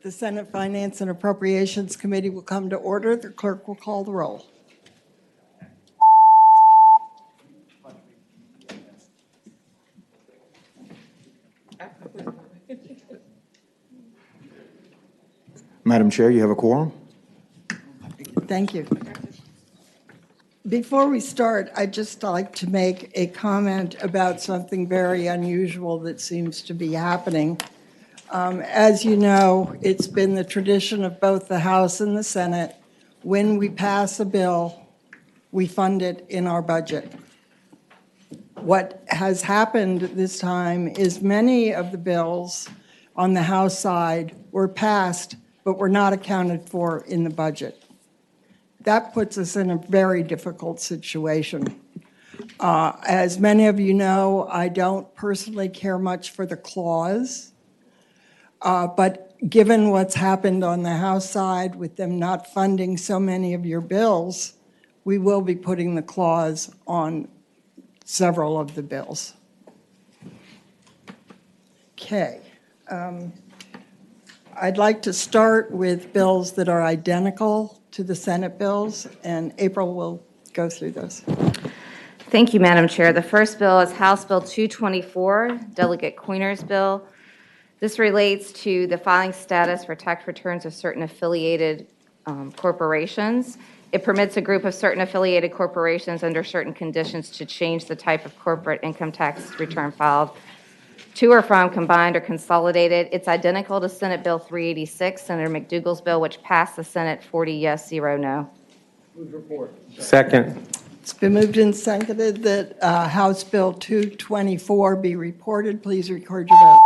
The Senate Finance and Appropriations Committee will come to order. The clerk will call the roll. Madam Chair, you have a quorum. Thank you. Before we start, I'd just like to make a comment about something very unusual that seems to be happening. As you know, it's been the tradition of both the House and the Senate, when we pass a bill, we fund it in our budget. What has happened this time is many of the bills on the House side were passed, but were not accounted for in the budget. That puts us in a very difficult situation. As many of you know, I don't personally care much for the clause, but given what's happened on the House side with them not funding so many of your bills, we will be putting the clause on several of the bills. Okay. I'd like to start with bills that are identical to the Senate bills, and April will go through those. Thank you, Madam Chair. The first bill is House Bill 224, Delegate Coiner's bill. This relates to the filing status for tax returns of certain affiliated corporations. It permits a group of certain affiliated corporations under certain conditions to change the type of corporate income tax return filed to or from combined or consolidated. It's identical to Senate Bill 386, Senator McDougall's bill, which passed the Senate 40 yes, 0 no. Move report. Second. It's been moved and seconded that House Bill 224 be reported. Please record your vote.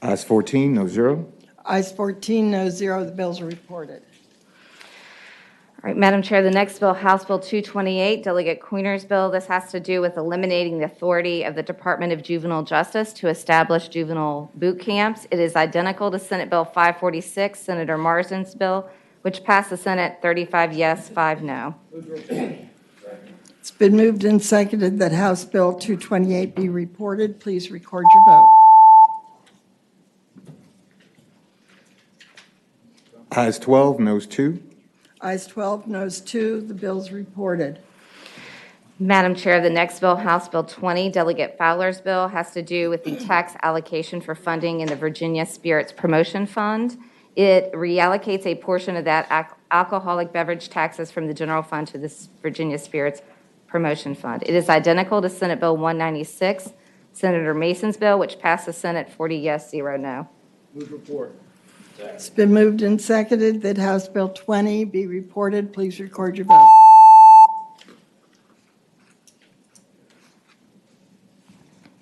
Ayes 14, no zero. Ayes 14, no zero. The bills are reported. All right, Madam Chair, the next bill, House Bill 228, Delegate Coiner's bill. This has to do with eliminating the authority of the Department of Juvenile Justice to establish juvenile boot camps. It is identical to Senate Bill 546, Senator Marsden's bill, which passed the Senate 35 yes, 5 no. It's been moved and seconded that House Bill 228 be reported. Please record your vote. Ayes 12, noes 2. Ayes 12, noes 2. The bill's reported. Madam Chair, the next bill, House Bill 20, Delegate Fowler's bill, has to do with the tax allocation for funding in the Virginia Spirits Promotion Fund. It reallocates a portion of that alcoholic beverage taxes from the general fund to this Virginia Spirits Promotion Fund. It is identical to Senate Bill 196, Senator Mason's bill, which passed the Senate 40 yes, 0 no. Move report. It's been moved and seconded that House Bill 20 be reported. Please record your vote.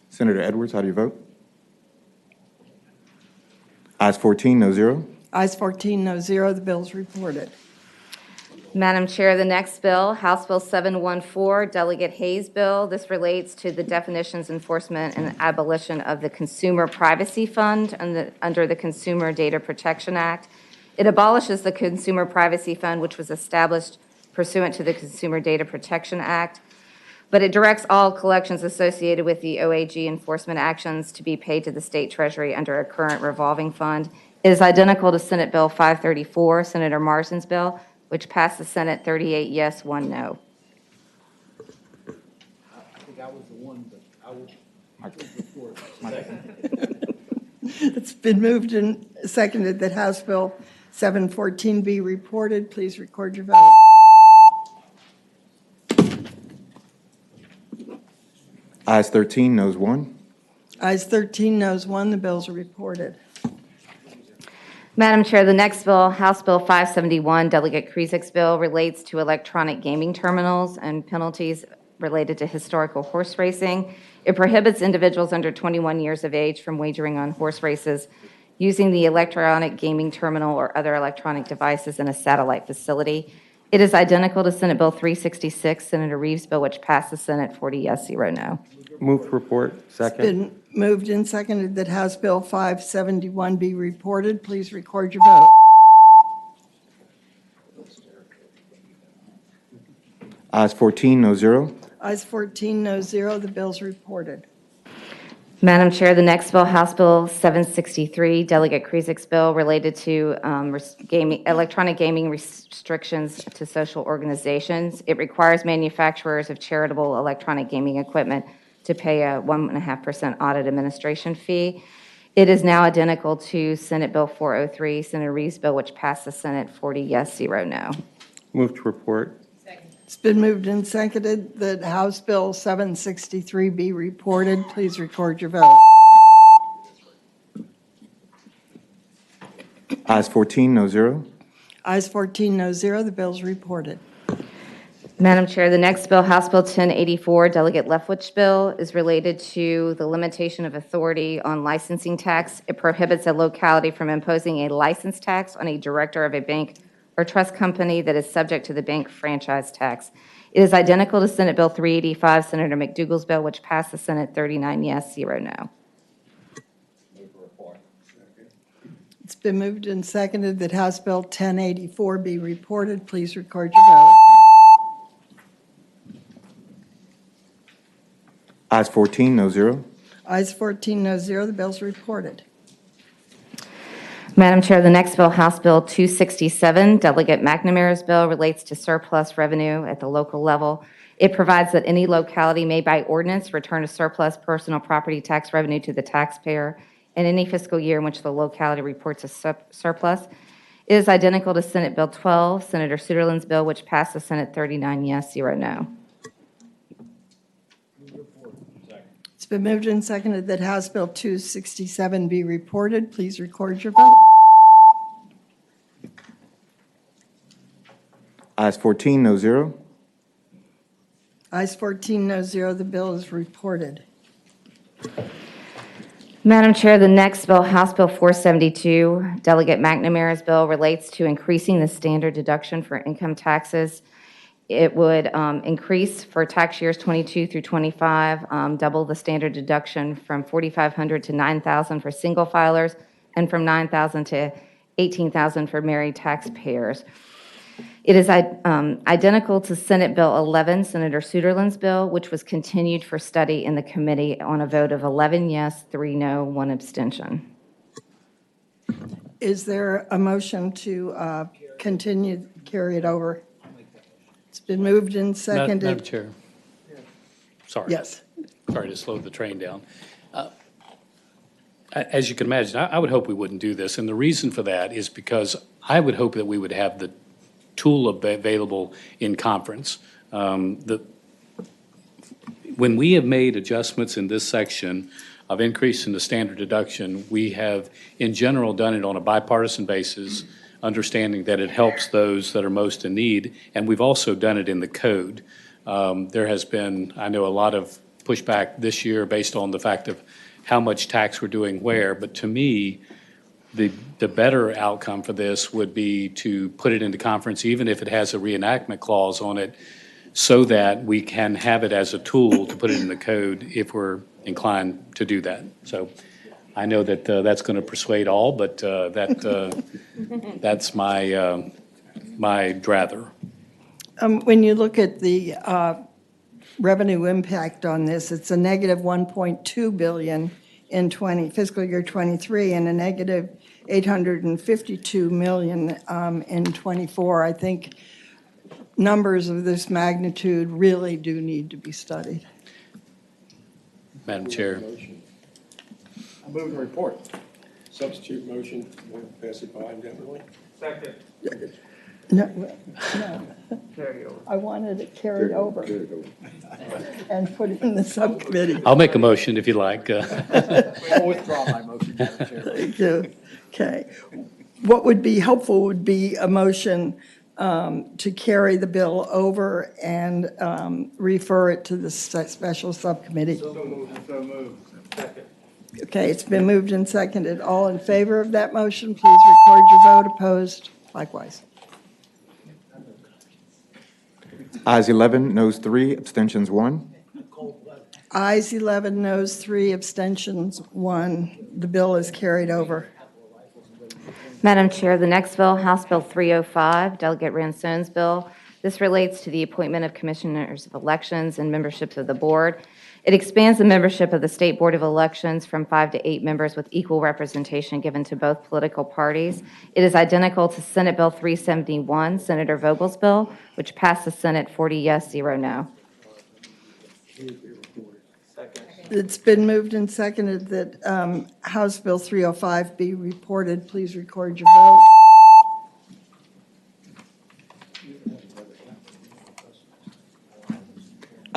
Senator Edwards, how do you vote? Ayes 14, no zero. Ayes 14, no zero. The bill's reported. Madam Chair, the next bill, House Bill 714, Delegate Hayes' bill. This relates to the definitions, enforcement, and abolition of the Consumer Privacy Fund under the Consumer Data Protection Act. It abolishes the Consumer Privacy Fund, which was established pursuant to the Consumer Data Protection Act, but it directs all collections associated with the OAG enforcement actions to be paid to the state treasury under a current revolving fund. It is identical to Senate Bill 534, Senator Marsden's bill, which passed the Senate 38 yes, 1 no. I think I was the one, but I will report. It's been moved and seconded that House Bill 714 be reported. Please record your vote. Ayes 13, noes 1. Ayes 13, noes 1. The bills are reported. Madam Chair, the next bill, House Bill 571, Delegate Krizik's bill, relates to electronic gaming terminals and penalties related to historical horse racing. It prohibits individuals under 21 years of age from wagering on horse races using the electronic gaming terminal or other electronic devices in a satellite facility. It is identical to Senate Bill 366, Senator Reeves' bill, which passed the Senate 40 yes, 0 no. Move report. It's Second. been moved and seconded that House Bill 571 be reported. Please record your vote. Ayes 14, no zero. Ayes 14, no zero. The bill's reported. Madam Chair, the next bill, House Bill 763, Delegate Krizik's bill related to electronic gaming restrictions to social organizations. It requires manufacturers of charitable electronic gaming equipment to pay a 1.5% audit administration fee. It is now identical to Senate Bill 403, Senator Reeves' bill, which passed the Senate 40 yes, 0 no. Move to report. It's been moved and seconded that House Bill 763 be reported. Please record your vote. Ayes 14, no 0. Ayes 14, no 0. The bill is reported. Madam Chair, the next bill, House Bill 1084, Delegate Leftwich's bill, is related to the limitation of authority on licensing tax. It prohibits a locality from imposing a license tax on a director of a bank or trust company that is subject to the bank franchise tax. It is identical to Senate Bill 385, Senator McDougal's bill, which passed the Senate 39 yes, 0 no. It's been moved and seconded that House Bill 1084 be reported. Please record your vote. Ayes 14, no 0. Ayes 14, no 0. The bill is reported. Madam Chair, the next bill, House Bill 267, Delegate McNamara's bill, relates to surplus revenue at the local level. It provides that any locality may by ordinance return a surplus personal property tax revenue to the taxpayer in any fiscal year in which the locality reports a surplus. It is identical to Senate Bill 12, Senator Suderland's bill, which passed the Senate 39 yes, 0 no. It's been moved and seconded that House Bill 267 be reported. Please record your vote. Ayes 14, no 0. Ayes 14, no 0. The bill is reported. Madam Chair, the next bill, House Bill 472, Delegate McNamara's bill, relates to increasing the standard deduction for income taxes. It would increase for tax years 22 through 25, double the standard deduction from $4,500 to $9,000 for single filers and from $9,000 to $18,000 for married taxpayers. It is identical to Senate Bill 11, Senator Suderland's bill, which was continued for study in the committee on a vote of 11 yes, 3 no, 1 abstention. Is there a motion to continue, carry it over? It's been moved and seconded. Madam Chair. Sorry. Yes. Sorry to slow the train down. As you can imagine, I would hope we wouldn't do this, and the reason for that is because I would hope that we would have the tool available in conference. When we have made adjustments in this section of increasing the standard deduction, we have, in general, done it on a bipartisan basis, understanding that it helps those that are most in need, and we've also done it in the code. There has been, I know, a lot of pushback this year based on the fact of how much tax we're doing where, but to me, the better outcome for this would be to put it into conference, even if it has a reenactment clause on it, so that we can have it as a tool to put it in the code if we're inclined to do that. So I know that that's going to persuade all, but that's my drather. When you look at the revenue impact on this, it's a negative $1.2 billion in fiscal year 23 and a negative $852 million in 24. I think numbers of this magnitude really do need to be studied. Madam Chair. I move the report. Substitute motion, we'll pass it by indefinitely. No, I wanted it carried over and put it in the subcommittee. I'll make a motion if you like. I'll withdraw my motion, Madam Chair. Thank you. Okay. What would be helpful would be a motion to carry the bill over and refer it to the special subcommittee. So moved. Second. Okay, it's been moved and seconded. All in favor of that motion, please record your vote. Opposed, likewise. Ayes 11, noes 3, abstentions 1. Ayes 11, noes 3, abstentions 1. The bill is carried over. Madam Chair, the next bill, House Bill 305, Delegate Ransone's bill. This relates to the appointment of commissioners of elections and memberships of the board. It expands the membership of the State Board of Elections from 5 to 8 members with equal representation given to both political parties. It is identical to Senate Bill 371, Senator Vogel's bill, which passed the Senate 40 yes, 0 no. It's been moved and seconded that House Bill 305 be reported. Please record your vote.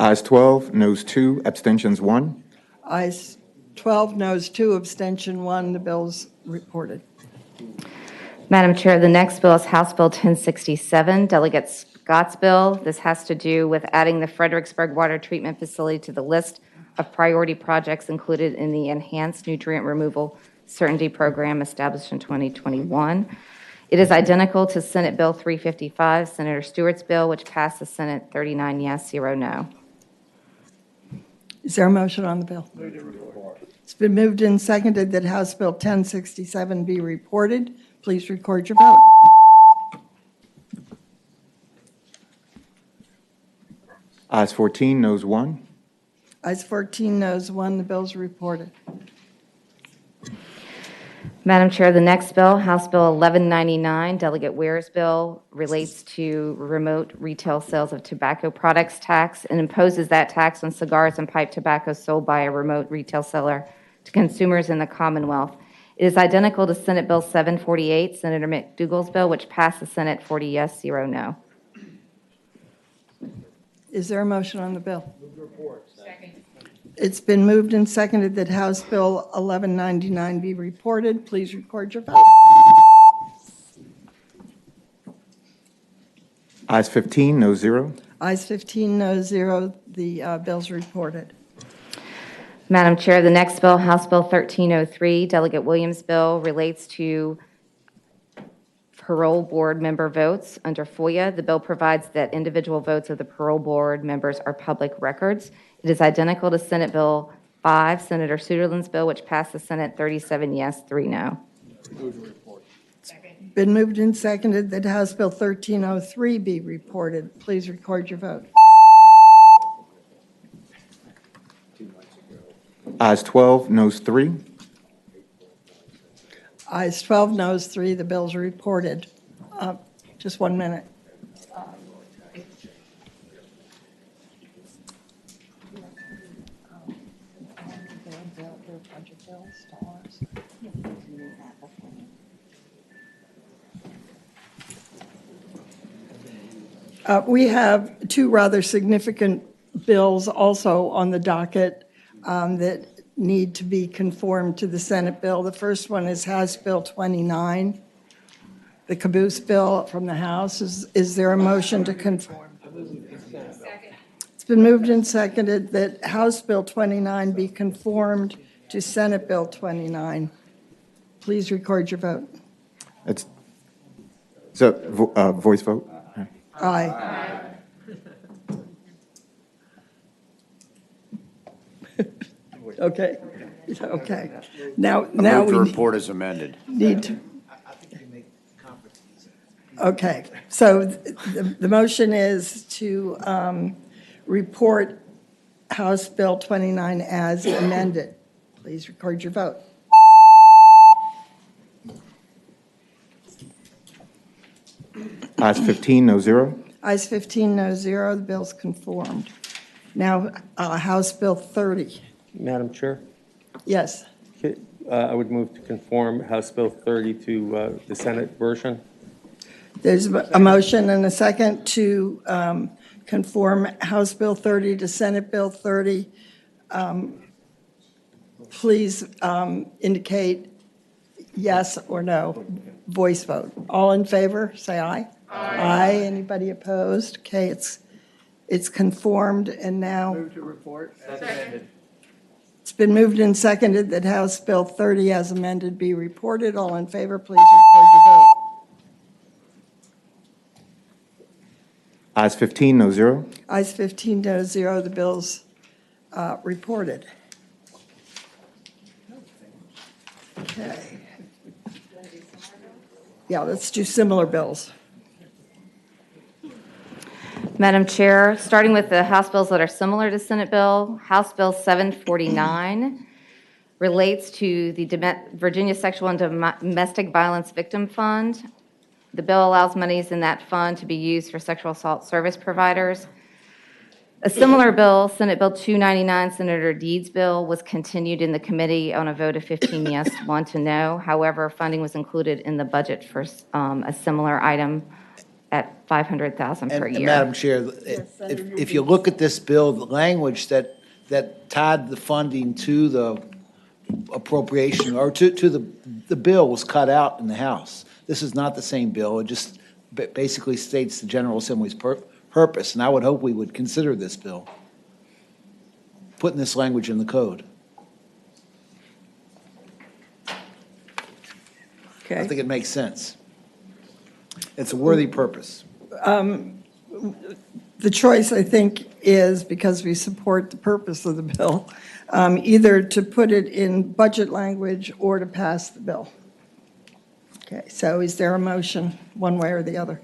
Ayes 12, noes 2, abstentions 1. Ayes 12, noes 2, abstention 1. The bill's reported. Madam Chair, the next bill is House Bill 1067, Delegate Scott's bill. This has to do with adding the Fredericksburg Water Treatment Facility to the list of priority projects included in the Enhanced Nutrient Removal Certainty Program established in 2021. It is identical to Senate Bill 355, Senator Stewart's bill, which passed the Senate 39 yes, 0 no. Is there a motion on the bill? It's been moved and seconded that House Bill 1067 be reported. Please record your vote. Ayes 14, noes 1. Ayes 14, noes 1. The bill's reported. Madam Chair, the next bill, House Bill 1199, Delegate Ware's bill, relates to remote retail sales of tobacco products tax and imposes that tax on cigars and pipe tobacco sold by a remote retail seller to consumers in the Commonwealth. It is identical to Senate Bill 748, Senator McDougal's bill, which passed the Senate 40 yes, 0 no. Is there a motion on the bill? It's been moved and seconded that House Bill 1199 be reported. Please record your vote. Ayes 15, noes 0. Ayes 15, noes 0. The bill's reported. Madam Chair, the next bill, House Bill 1303, Delegate Williams' bill, relates to parole board member votes under FOIA. The bill provides that individual votes of the parole board members are public records. It is identical to Senate Bill 5, Senator Suderland's bill, which passed the Senate 37 yes, 3 no. Been moved and seconded that House Bill 1303 be reported. Please record your vote. Ayes 12, noes 3. Ayes 12, noes 3. The bill's reported. Just 1 minute. We have 2 rather significant bills also on the docket that need to be conformed to the Senate bill. The first one is House Bill 29, the caboose bill from the House. Is there a motion to conform? It's been moved and seconded that House Bill 29 be conformed to Senate Bill 29. Please record your vote. It's a voice vote. Aye. Okay, okay. Now Move to we report as amended. need to. Okay, so the motion is to report House Bill 29 as amended. Please record your vote. Ayes 15, noes 0. Ayes 15, no 0. The bill's conformed. Now, House Bill 30. Madam Chair, Yes. I would move to conform House Bill 30 to the Senate version. There's a motion and a second to conform House Bill 30 to Senate Bill 30. Please indicate yes or no. Voice vote. All in favor, say aye. Aye. Anybody opposed? Okay, it's conformed, and now. Move to report as amended. It's been moved and seconded that House Bill 30 as amended be reported. All in favor, please record your vote. Ayes 15, noes 0. Ayes 15, no 0. The bill's reported. Okay. Yeah, let's do similar bills. Madam Chair, starting with the House bills that are similar to Senate Bill, House Bill 749 relates to the Virginia Sexual and Domestic Violence Victim Fund. The bill allows monies in that fund to be used for sexual assault service providers. A similar bill, Senate Bill 299, Senator Deed's bill, was continued in the committee on a vote of 15 yes, 1 to no. However, funding was included in the budget for a similar item at $500,000 per And year. Madam Chair, if you look at this bill, the language that tied the funding to the appropriation, or to the bill was cut out in the House. This is not the same bill. It just basically states the General Assembly's purpose, and I would hope we would consider this bill, putting this language in the code. I Okay. think it makes sense. It's a worthy purpose. The choice, I think, is, because we support the purpose of the bill, either to put it in budget language or to pass the bill. Okay, so is there a motion, one way or the other?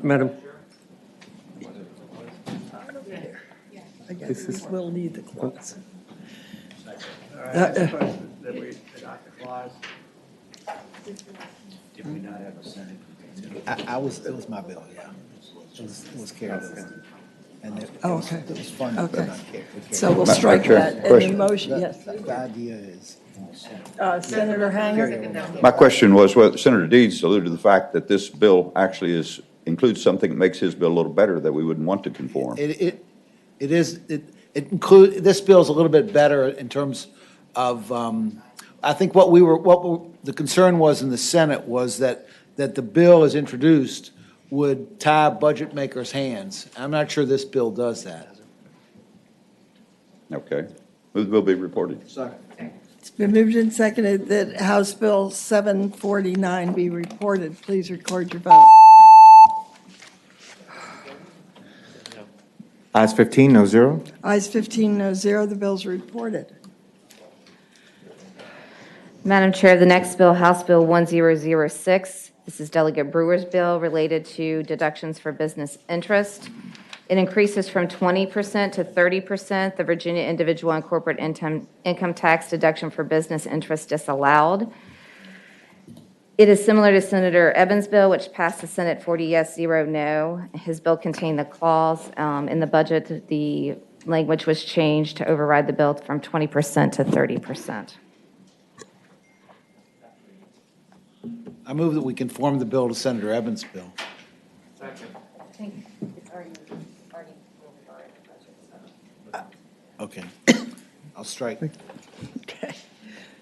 Madam, I guess we'll need the clause. It was my bill, yeah. It was carried over. And Oh, okay. It was funded, Okay. but not carried. So we'll Madam strike Chair, that. And the question. motion, yes. The idea is. Senator Hanger? My question was, well, Senator Deeds alluded to the fact that this bill actually includes something that makes his bill a little better, that we wouldn't want to conform. It include, this bill's a little bit better in terms of, I think the concern was in the Senate was that the bill as introduced would tie budget makers' hands. I'm not sure this bill does that. Okay. Move the bill be reported. It's been moved and seconded that House Bill 749 be reported. Please record your vote. Ayes 15, no zero. Ayes 15, no zero. The bill's reported. Madam Chair, the next bill, House Bill 1006. This is Delegate Brewer's bill related to deductions for business interest. It increases from 20% to 30% the Virginia individual and corporate income tax deduction for business interest disallowed. It is similar to Senator Evans' bill, which passed the Senate 40 yes, 0 no. His bill contained the clause in the budget. The language was changed to override the bill from 20% to 30%. I move that we conform the bill to Senator Evans' bill. Okay. I'll strike. Okay.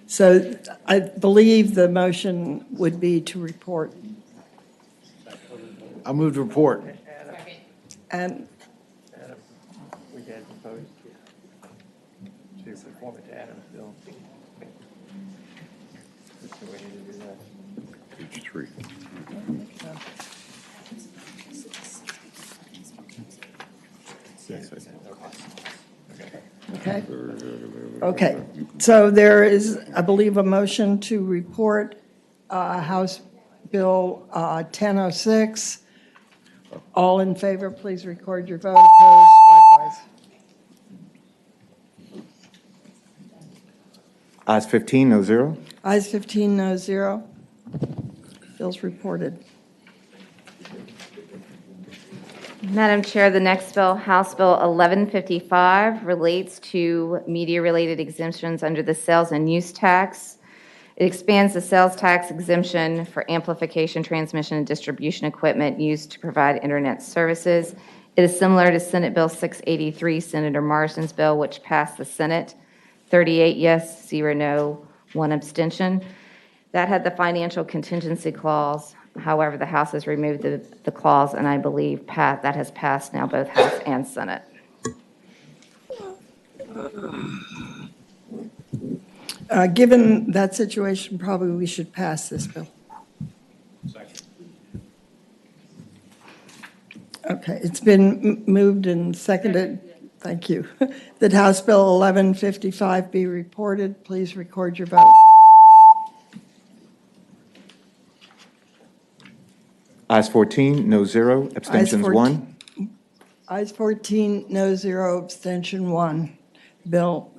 So I believe the motion would be to report. I'll move to report. And we had proposed to conform it to Adam's bill. That's the way to do that. Page 3. okay. Okay. So there is, I believe, a motion to report House Bill 1006. All in favor, please record your vote. Opposed, likewise. Ayes 15, no zero. Ayes 15, no zero. Bill's reported. Madam Chair, the next bill, House Bill 1155, relates to media-related exemptions under the sales and use tax. It expands the sales tax exemption for amplification, transmission, and distribution equipment used to provide internet services. It is similar to Senate Bill 683, Senator Marsden's bill, which passed the Senate, 38 yes, 0 no, 1 abstention. That had the financial contingency clause. However, the House has removed the clause, and I believe that has passed now both House and Senate. Given that situation, probably we should pass this bill. Okay, it's been moved and seconded, thank you, that House Bill 1155 be reported. Please record your vote. Ayes 14, no 0, abstentions 14. 1. Ayes 14, no 0, abstention 1. Bill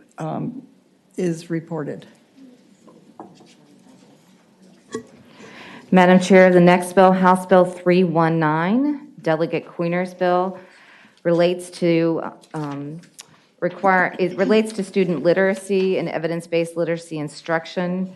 is reported. Madam Chair, the next bill, House Bill 319, Delegate Queener's bill, relates to it relates to student literacy and evidence-based literacy instruction,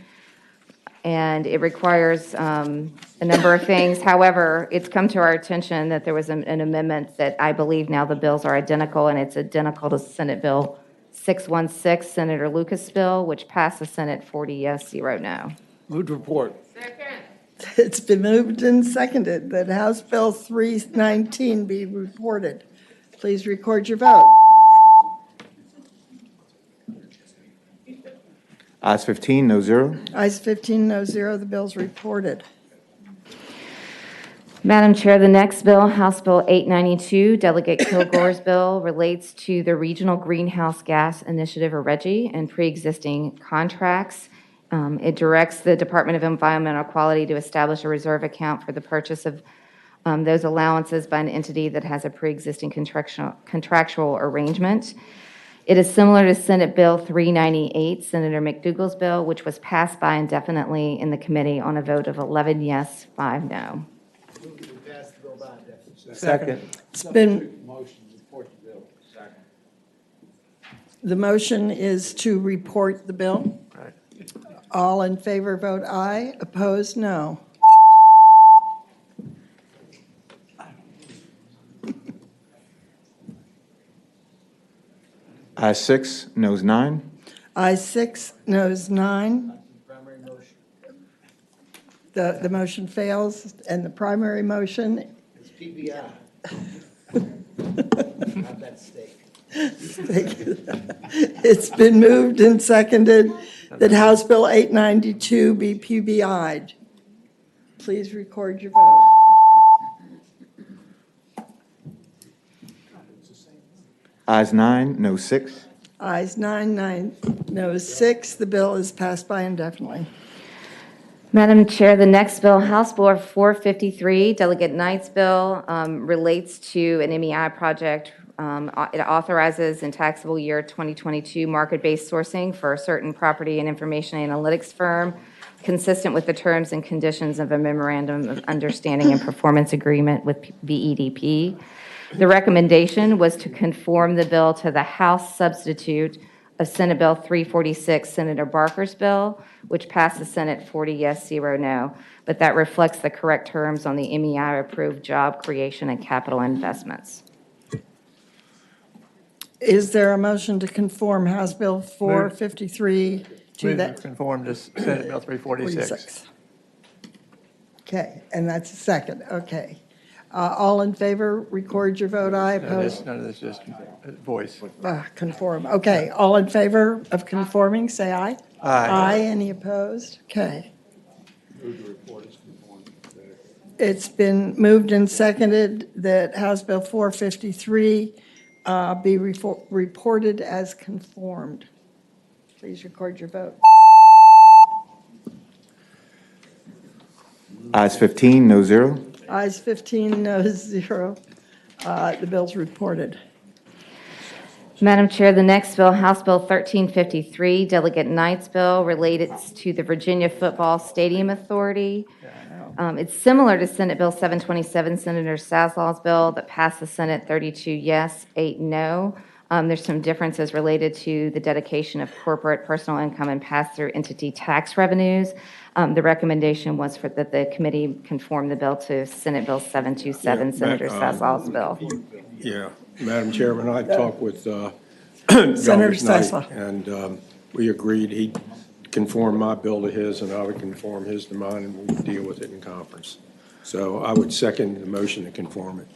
and it requires a number of things. However, it's come to our attention that there was an amendment that I believe now the bills are identical, and it's identical to Senate Bill 616, Senator Lucas' bill, which passed the Senate 40 yes, 0 no. Move to report. It's been moved and seconded that House Bill 319 be reported. Please record your vote. Ayes 15, no 0. Ayes 15, no 0, the bill's reported. Madam Chair, the next bill, House Bill 892, Delegate Kilgore's bill, relates to the Regional Greenhouse Gas Initiative, or RGGI, and pre-existing contracts. It directs the Department of Environmental Quality to establish a reserve account for the purchase of those allowances by an entity that has a pre-existing contractual arrangement. It is similar to Senate Bill 398, Senator McDougal's bill, which was passed by indefinitely in the committee on a vote of 11 yes, 5 no. Second. It's been. The motion is to report the bill. Right. All in favor vote aye. Opposed, no. Ayes 6, noes 9. Ayes 6, noes 9. The motion fails, and the primary motion. It's PBI. Not that steak. It's been moved and seconded that House Bill 892 be PBI'd. Please record your vote. Ayes 9, no 6. Ayes 9, no 6. The bill is passed by indefinitely. Madam Chair, the next bill, House Bill 453, Delegate Knight's bill, relates to an MEI project. It authorizes in taxable year 2022 market-based sourcing for a certain property and information analytics firm, consistent with the terms and conditions of a memorandum of understanding and performance agreement with VEDP. The recommendation was to conform the bill to the House substitute of Senate Bill 346, Senator Barker's bill, which passed the Senate 40 yes, 0 no, but that reflects the correct terms on the MEI-approved job creation and capital investments. Is there a motion to conform House Bill 453 to Move that? to conform to Senate Bill 346. 46. Okay, and that's a second, okay. All in favor, record your vote aye. Opposed? None of this, just voice. Conform, okay. All in favor of conforming, say aye. Aye. Aye, any opposed? Okay. It's been moved and seconded that House Bill 453 be reported as conformed. Please record your vote. Ayes 15, no 0. Ayes 15, noes 0. The bill's reported. Madam Chair, the next bill, House Bill 1353, Delegate Knight's bill, relates to the Virginia Football Stadium Authority. It's similar to Senate Bill 727, Senator Saslaw's bill, that passed the Senate 32 yes, 8 no. There's some differences related to the dedication of corporate personal income and pass-through entity tax revenues. The recommendation was that the committee conform the bill to Senate Bill 727, Senator Saslaw's bill. Yeah, Madam Chairman, I talked with Senator Knight, Sisler. and we agreed he'd conform my bill to his, and I would conform his to mine, and we would deal with it in conference. So I would second the motion to conform it.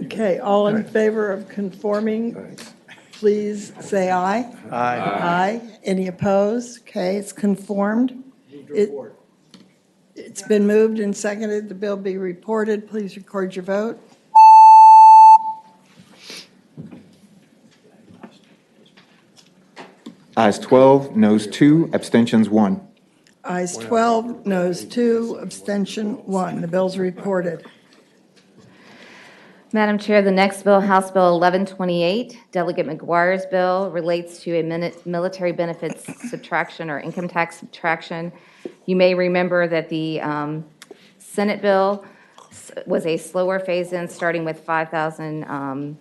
Okay, all in favor of conforming, Thanks. please say aye. Aye. Aye. Any opposed? Okay, it's conformed. It's been moved and seconded. The bill be reported. Please record your vote. Ayes 12, noes 2, abstentions 1. Ayes 12, noes 2, abstention 1. The bill's reported. Madam Chair, the next bill, House Bill 1128, Delegate McGuire's bill, relates to a military benefits subtraction or income tax subtraction. You may remember that the Senate bill was a slower phase-in, starting with 5,000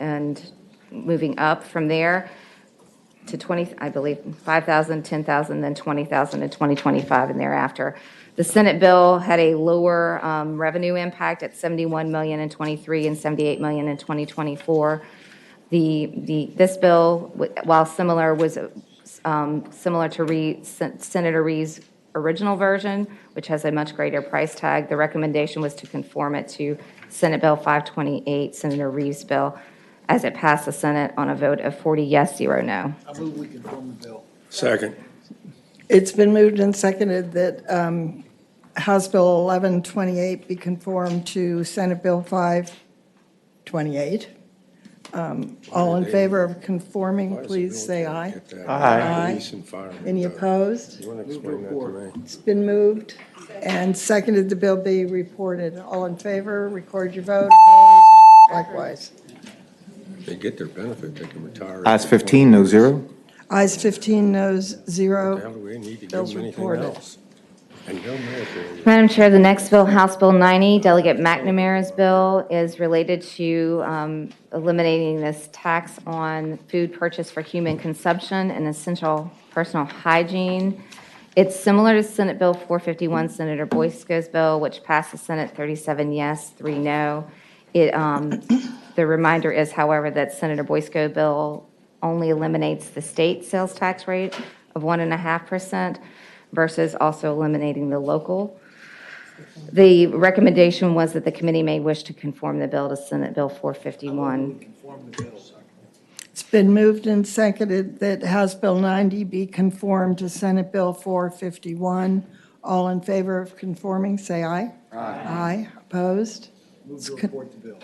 and moving up from there to 20, I believe, 5,000, 10,000, then 20,000 in 2025 and thereafter. The Senate bill had a lower revenue impact at $71 million in '23 and $78 million in 2024. This bill, while similar, was similar to Senator Reed's original version, which has a much greater price tag. The recommendation was to conform it to Senate Bill 528, Senator Reed's bill, as it passed the Senate on a vote of 40 yes, 0 no. I move we conform the bill. Second. It's been moved and seconded that House Bill 1128 be conformed to Senate Bill 528. All in favor of conforming, please say aye. Aye. Police and firemen. Any opposed? You want to explain that to me? It's been moved and seconded the bill be reported. All in favor, record your vote. Opposed? Likewise. They get their benefit, they can retire. Ayes 15, no 0. Ayes 15, noes What the 0. hell do we need to give Bill's them anything reported. else? And no military. Madam Chair, the next bill, House Bill 90, Delegate McNamara's bill, is related to eliminating this tax on food purchased for human consumption and essential personal hygiene. It's similar to Senate Bill 451, Senator Boysko's bill, which passed the Senate 37 yes, 3 no. The reminder is, however, that Senator Boysko's bill only eliminates the state sales tax rate of 1.5%. Versus also eliminating the local. The recommendation was that the committee may wish to conform the bill to Senate Bill 451. It's been moved and seconded that House Bill 90 be conformed to Senate Bill 451. All in favor of conforming, say aye. Aye. Aye. Opposed? Move to report the bill.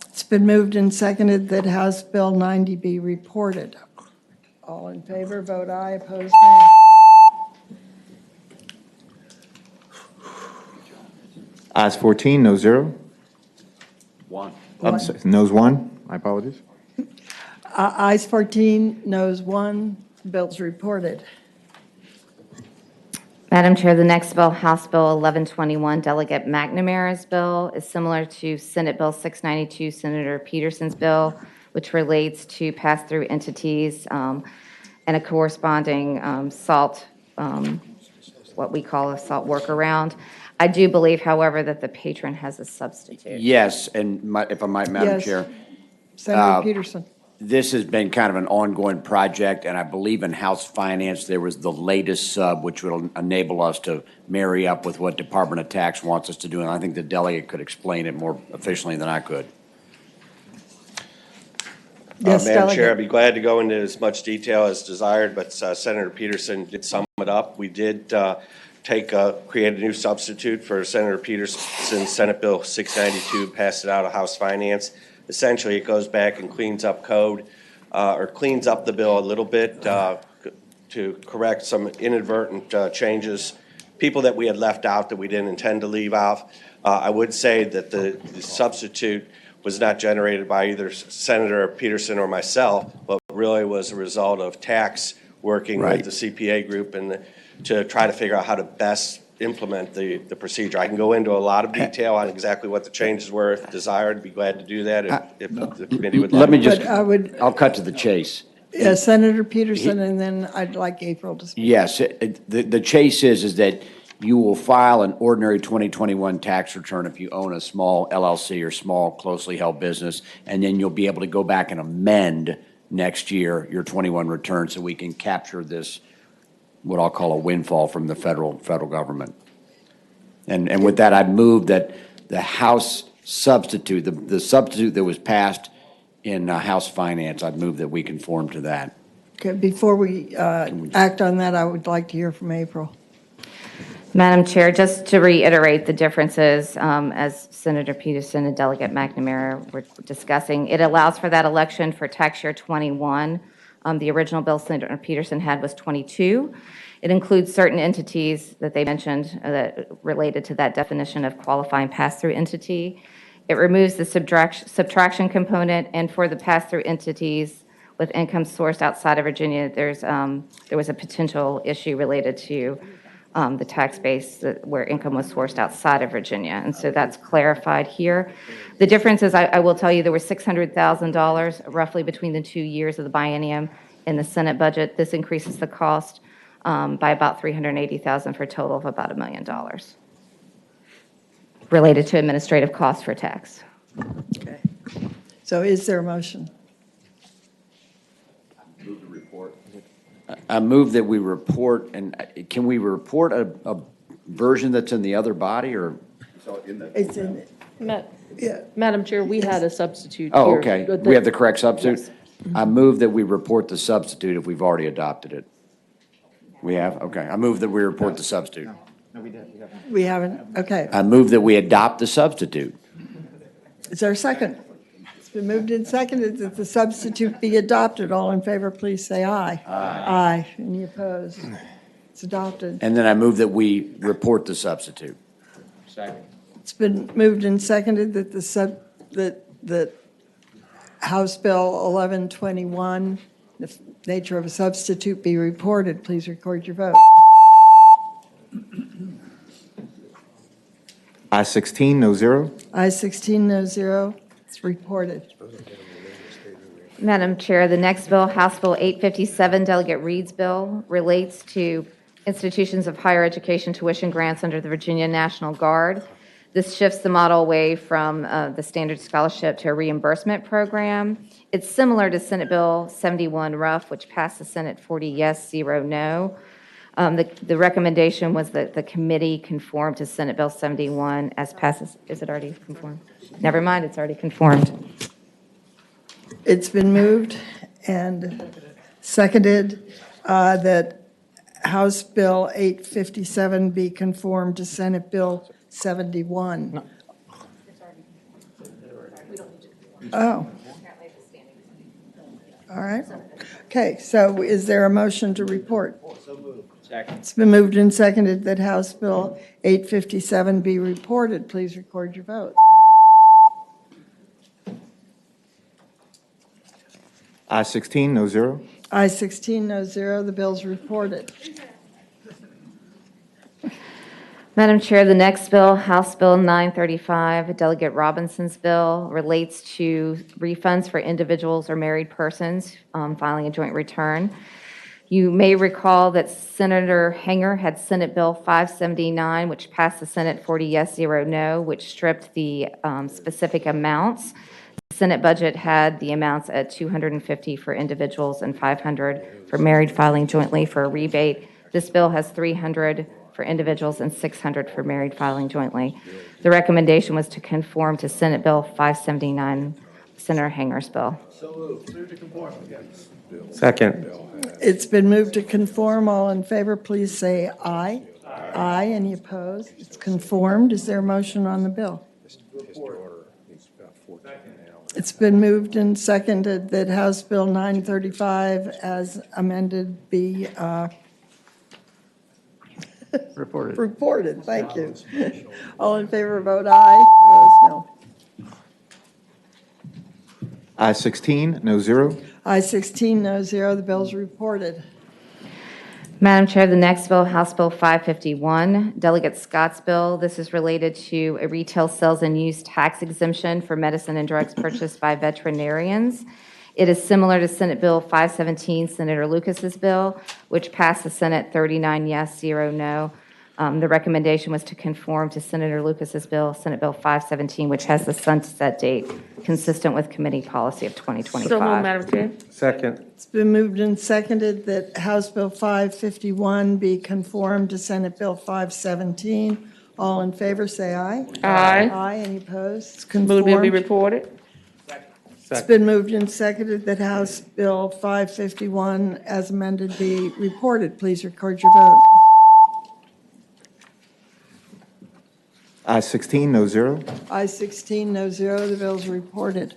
It's been moved and seconded that House Bill 90 be reported. All in favor, vote aye. Opposed, nay. Ayes 14, no 0. 1. Noes 1. My apologies. Ayes 14, noes 1. Bill's reported. Madam Chair, the next bill, House Bill 1121, Delegate McNamara's bill, is similar to Senate Bill 692, Senator Peterson's bill, which relates to pass-through entities and a corresponding SALT, what we call a SALT workaround. I do believe, however, that the patron has a substitute. Yes, and if I might, Madam Yes. Chair, Senator Peterson. this has been kind of an ongoing project, and I believe in House Finance, there was the latest sub, which will enable us to marry up with what Department of Tax wants us to do, and I think the delegate could explain it more efficiently than I could. Yes, Madam Chair, I'd Delegate. be glad to go into as much detail as desired, but Senator Peterson did sum it up. We did create a new substitute for Senator Peterson's Senate Bill 692, passed it out of House Finance. Essentially, it goes back and cleans up code, or cleans up the bill a little bit to correct some inadvertent changes, people that we had left out that we didn't intend to leave out. I would say that the substitute was not generated by either Senator Peterson or myself, but really was a result of tax working with the CPA group and to try to figure out how to best implement the procedure. I can go into a lot of detail on exactly what the changes were if desired. I'd be glad to do that if the committee would like. Let me just, But I would, I'll cut to the chase. Senator Peterson, and then I'd like April to speak. Yes, the chase is that you will file an ordinary 2021 tax return if you own a small LLC or small closely held business, and then you'll be able to go back and amend next year your 21 return so we can capture this, what I'll call a windfall from the federal government. And with that, I move that the House substitute, the substitute that was passed in House Finance, I'd move that we conform to that. Okay, before we act on that, I would like to hear from April. Madam Chair, just to reiterate the differences, as Senator Peterson and Delegate McNamara were discussing, it allows for that election for tax year 21. The original bill Senator Peterson had was 22. It includes certain entities that they mentioned that related to that definition of qualifying pass-through entity. It removes the subtraction component, and for the pass-through entities with income sourced outside of Virginia, there was a potential issue related to the tax base where income was sourced outside of Virginia, and so that's clarified here. The difference is, I will tell you, there was $600,000 roughly between the 2 years of the biennium in the Senate budget. This increases the cost by about $380,000 for a total of about $1 million related to administrative costs for tax. Okay. So is there a motion? I move that we report, and can we report a version that's in the other body, or? It's in, yeah. Madam Chair, we had a substitute Oh, here. okay. We have the correct substitute? I move that we report the substitute if we've already adopted it. We have? Okay. I move that we report the substitute. No, we did. We haven't, okay. I move that we adopt the substitute. Is there a second? It's been moved and seconded that the substitute be adopted. All in favor, please say aye. Aye. Any opposed? It's adopted. And then I move that we report the substitute. It's been moved and seconded that that House Bill 1121, the nature of a substitute, be reported. Please record your vote. I-16, no zero. I-16, no zero. It's reported. Madam Chair, the next bill, House Bill 857, Delegate Reed's bill, relates to institutions of higher education tuition grants under the Virginia National Guard. This shifts the model away from the standard scholarship to a reimbursement program. It's similar to Senate Bill 71 Rough, which passed the Senate 40 yes, 0 no. The recommendation was that the committee conform to Senate Bill 71 as passes. Is it already conformed? Never mind, it's already conformed. It's been moved and seconded that House Bill 857 be conformed to Senate Bill 71. Oh. All right. Okay, so is there a motion to report? It's been moved and seconded that House Bill 857 be reported. Please record your vote. I-16, no zero. I-16, no zero. The bill's reported. Madam Chair, the next bill, House Bill 935, Delegate Robinson's bill, relates to refunds for individuals or married persons filing a joint return. You may recall that Senator Hanger had Senate Bill 579, which passed the Senate 40 yes, 0 no, which stripped the specific amounts. The Senate budget had the amounts at $250 for individuals and $500 for married filing jointly for a rebate. This bill has $300 for individuals and $600 for married filing jointly. The recommendation was to conform to Senate Bill 579, Senator Hanger's bill. Second. It's been moved to conform. All in favor, please say aye. Aye. Any opposed? It's conformed. Is there a motion on the bill? It's been moved and seconded that House Bill 935 as amended be Reported. reported. Thank you. All in favor, vote aye. Opposed, no. I-16, no zero. I-16, no zero. The bill's reported. Madam Chair, the next bill, House Bill 551, Delegate Scott's bill. This is related to a retail sales and use tax exemption for medicine and drugs purchased by veterinarians. It is similar to Senate Bill 517, Senator Lucas's bill, which passed the Senate 39 yes, 0 no. The recommendation was to conform to Senator Lucas's bill, Senate Bill 517, which has the sunset date consistent with committee policy of 2025. So moved, Madam Chair. Second. It's been moved and seconded that House Bill 551 be conformed to Senate Bill 517. All in favor, say aye. Aye. Aye. Any opposed? It's Move the bill be conformed. reported. It's been moved and seconded that House Bill 551 as amended be reported. Please record your vote. I-16, no zero. I-16, no zero. The bill's reported.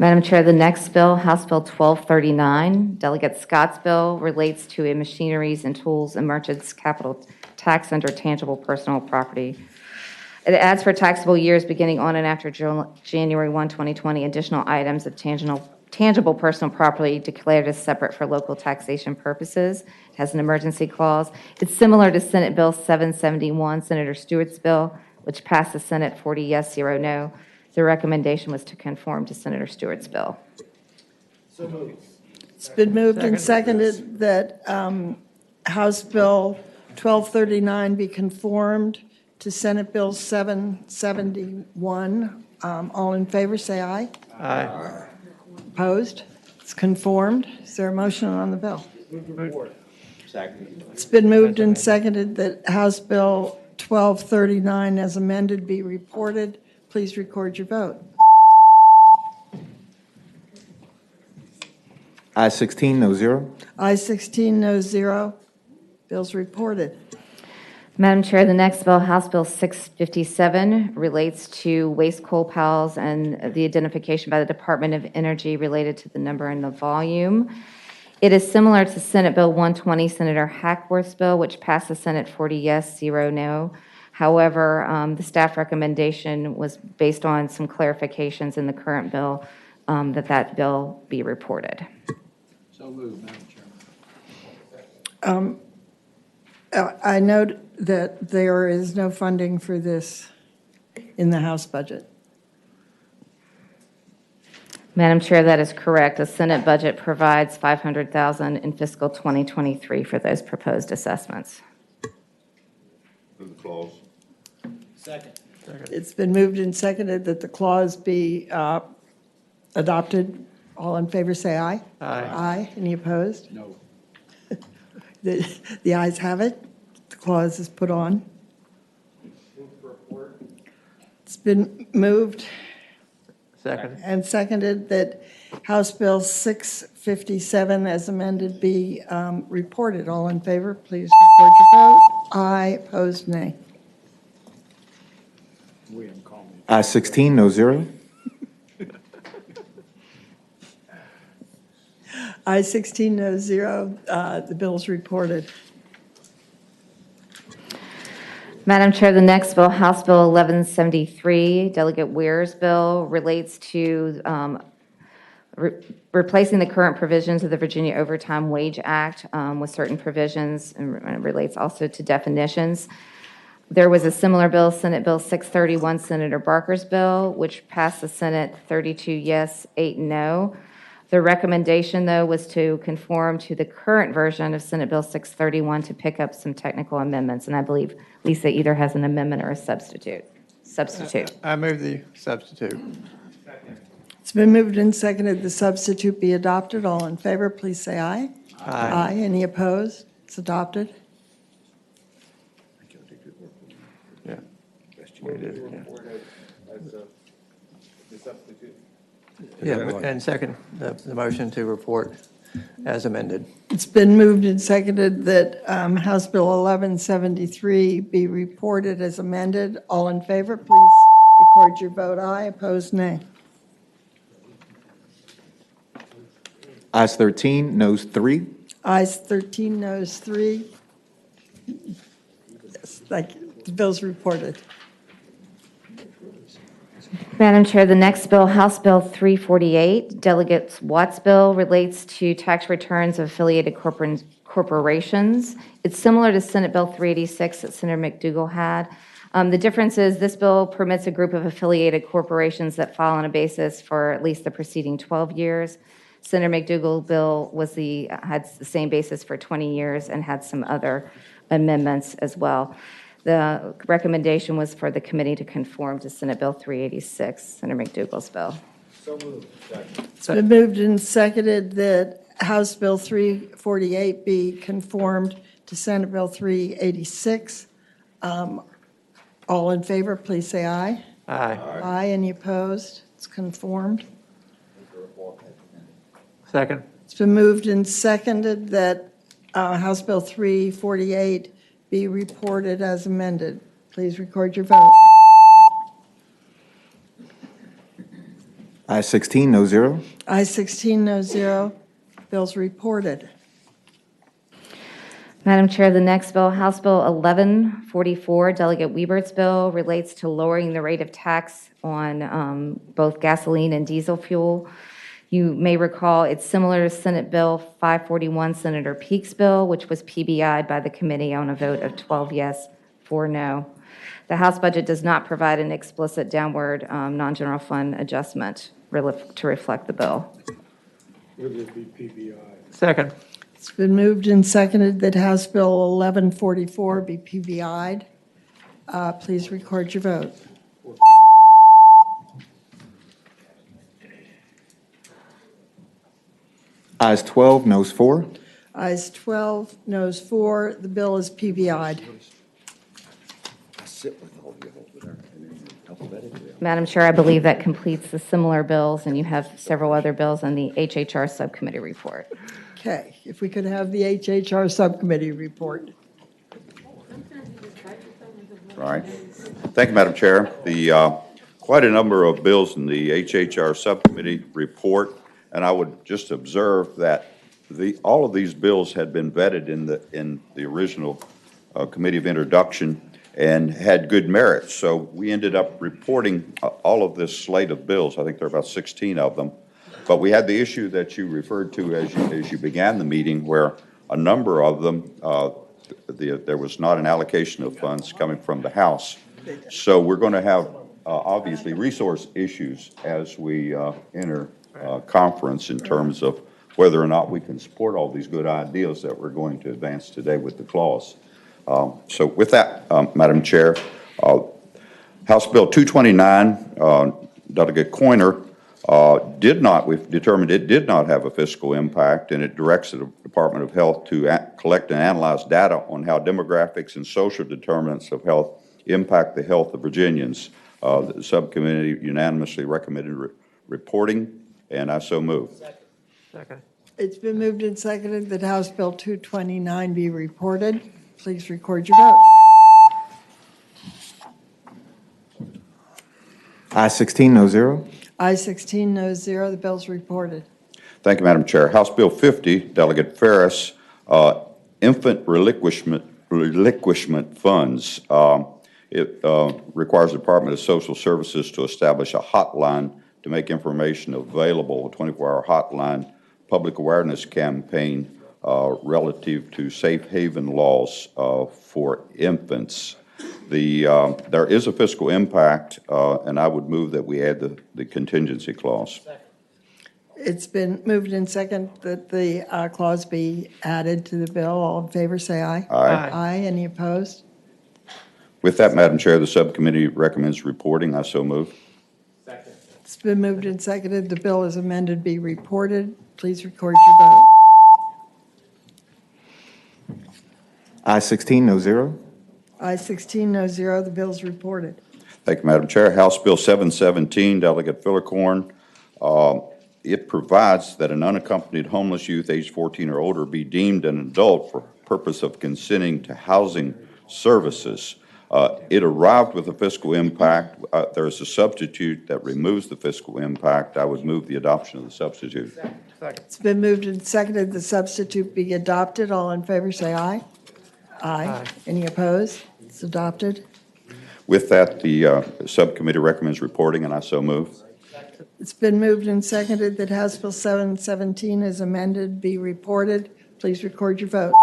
Madam Chair, the next bill, House Bill 1239, Delegate Scott's bill, relates to a machineries and tools and merchants capital tax under tangible personal property. It adds for taxable years beginning on and after January 1, 2020, additional items of tangible personal property declared as separate for local taxation purposes. It has an emergency clause. It's similar to Senate Bill 771, Senator Stewart's bill, which passed the Senate 40 yes, 0 no. The recommendation was to conform to Senator Stewart's bill. It's been moved and seconded that House Bill 1239 be conformed to Senate Bill 771. All in favor, say aye. Aye. Opposed? It's conformed. Is there a motion on the bill? It's been moved and seconded that House Bill 1239 as amended be reported. Please record your vote. Ayes 16, no zero. Ayes 16, no zero. Bill's reported. Madam Chair, the next bill, House Bill 657, relates to waste coal piles and the identification by the Department of Energy related to the number and the volume. It is similar to Senate Bill 120, Senator Hackworth's bill, which passed the Senate 40 yes, 0 no. However, the staff recommendation was based on some clarifications in the current bill, that bill be reported. So moved, Madam Chairman. I note that there is no funding for this in the House budget. Madam Chair, that is correct. The Senate budget provides $500,000 in fiscal 2023 for those proposed assessments. Move the clause. Second. It's been moved and seconded that the clause be adopted. All in favor, say aye. Aye. Aye. Any opposed? No. The ayes have it. The clause is put on. It's been moved Second. and seconded that House Bill 657 as amended be reported. All in favor, please record your vote. Aye. Opposed, nay. Ayes 16, no zero. Ayes 16, no zero. The bill is reported. Madam Chair, the next bill, House Bill 1173, Delegate Ware's bill, relates to replacing the current provisions of the Virginia Overtime Wage Act with certain provisions, and it relates also to definitions. There was a similar bill, Senate Bill 631, Senator Barker's bill, which passed the Senate 32 yes, 8 no. The recommendation, though, was to conform to the current version of Senate Bill 631 to pick up some technical amendments, and I believe Lisa either has an amendment or a substitute. I move the substitute. It's been moved and seconded the substitute be adopted. All in favor, please say aye. Aye. Any opposed? It's adopted. Yeah. We did, yeah. Yeah, and second, the motion to report as amended. It's been moved and seconded that House Bill 1173 be reported as amended. All in favor, please record your vote aye. Opposed, nay. Ayes 13, noes 3. Ayes 13, noes 3. Yes, thank you. The bill's reported. Madam Chair, the next bill, House Bill 348, Delegate Watt's bill, relates to tax returns of affiliated corporations. It's similar to Senate Bill 386 that Senator McDougal had. The difference is this bill permits a group of affiliated corporations that file on a basis for at least the preceding 12 years. Senator McDougal's bill had the same basis for 20 years and had some other amendments as well. The recommendation was for the committee to conform to Senate Bill 386, Senator McDougal's bill. It's been moved and seconded that House Bill 348 be conformed to Senate Bill 386. All in favor, please say aye. Aye. Aye. Any opposed? It's conformed. Second. It's been moved and seconded that House Bill 348 be reported as amended. Please record your vote. I-16, no zero. I-16, no zero. Bill's reported. Madam Chair, the next bill, House Bill 1144, Delegate Weber's bill, relates to lowering the rate of tax on both gasoline and diesel fuel. You may recall it's similar to Senate Bill 541, Senator Peake's bill, which was PBI'd by the committee on a vote of 12 yes, 4 no. The House budget does not provide an explicit downward non-general fund adjustment to reflect the bill. Would it be PBI? Second. It's been moved and seconded that House Bill 1144 be PBI'd. Please record your vote. Ayes 12, noes 4. Ayes 12, noes 4. The bill is PBI'd. Madam Chair, I believe that completes the similar bills, and you have several other bills on the HHR subcommittee report. Okay, if we could have the HHR subcommittee report. Right. Thank you, Madam Chair. Quite a number of bills in the HHR subcommittee report, and I would just observe that all of these bills had been vetted in the original committee of introduction and had good merit. So we ended up reporting all of this slate of bills. I think there are about 16 of them. But we had the issue that you referred to as you began the meeting, where a number of them, there was not an allocation of funds coming from the House. So we're going to have, obviously, resource issues as we enter conference in terms of whether or not we can support all these good ideas that we're going to advance today with the clause. So with that, Madam Chair, House Bill 229, Delegate Coiner, we've determined it did not have a fiscal impact, and it directs the Department of Health to collect and analyze data on how demographics and social determinants of health impact the health of Virginians. The subcommittee unanimously recommended reporting, and I so move. Second. It's been moved and seconded that House Bill 229 be reported. Please record your vote. I-16, no zero. I-16, no zero. The bill's reported. Thank you, Madam Chair. House Bill 50, Delegate Ferris, infant relinquishment funds. It requires the Department of Social Services to establish a hotline to make information available, a 24-hour hotline, public awareness campaign relative to safe haven laws for infants. There is a fiscal impact, and I would move that we add the contingency clause. It's been moved and seconded that the clause be added to the bill. All in favor, say aye. Aye. Aye. Any opposed? With that, Madam Chair, the subcommittee recommends reporting. I so move. It's been moved and seconded. The bill is amended be reported. Please record your vote. I-16, no zero. I-16, no zero. The bill's reported. Thank you, Madam Chair. House Bill 717, Delegate Fillicorn. It provides that an unaccompanied homeless youth aged 14 or older be deemed an adult for purpose of consenting to housing services. It arrived with a fiscal impact. There is a substitute that removes the fiscal impact. I would move the adoption of the substitute. It's been moved and seconded the substitute be adopted. All in favor, say aye. Aye. Any opposed? It's adopted. With that, the subcommittee recommends reporting, and I so move. It's been moved and seconded that House Bill 717 is amended be reported. Please record your vote.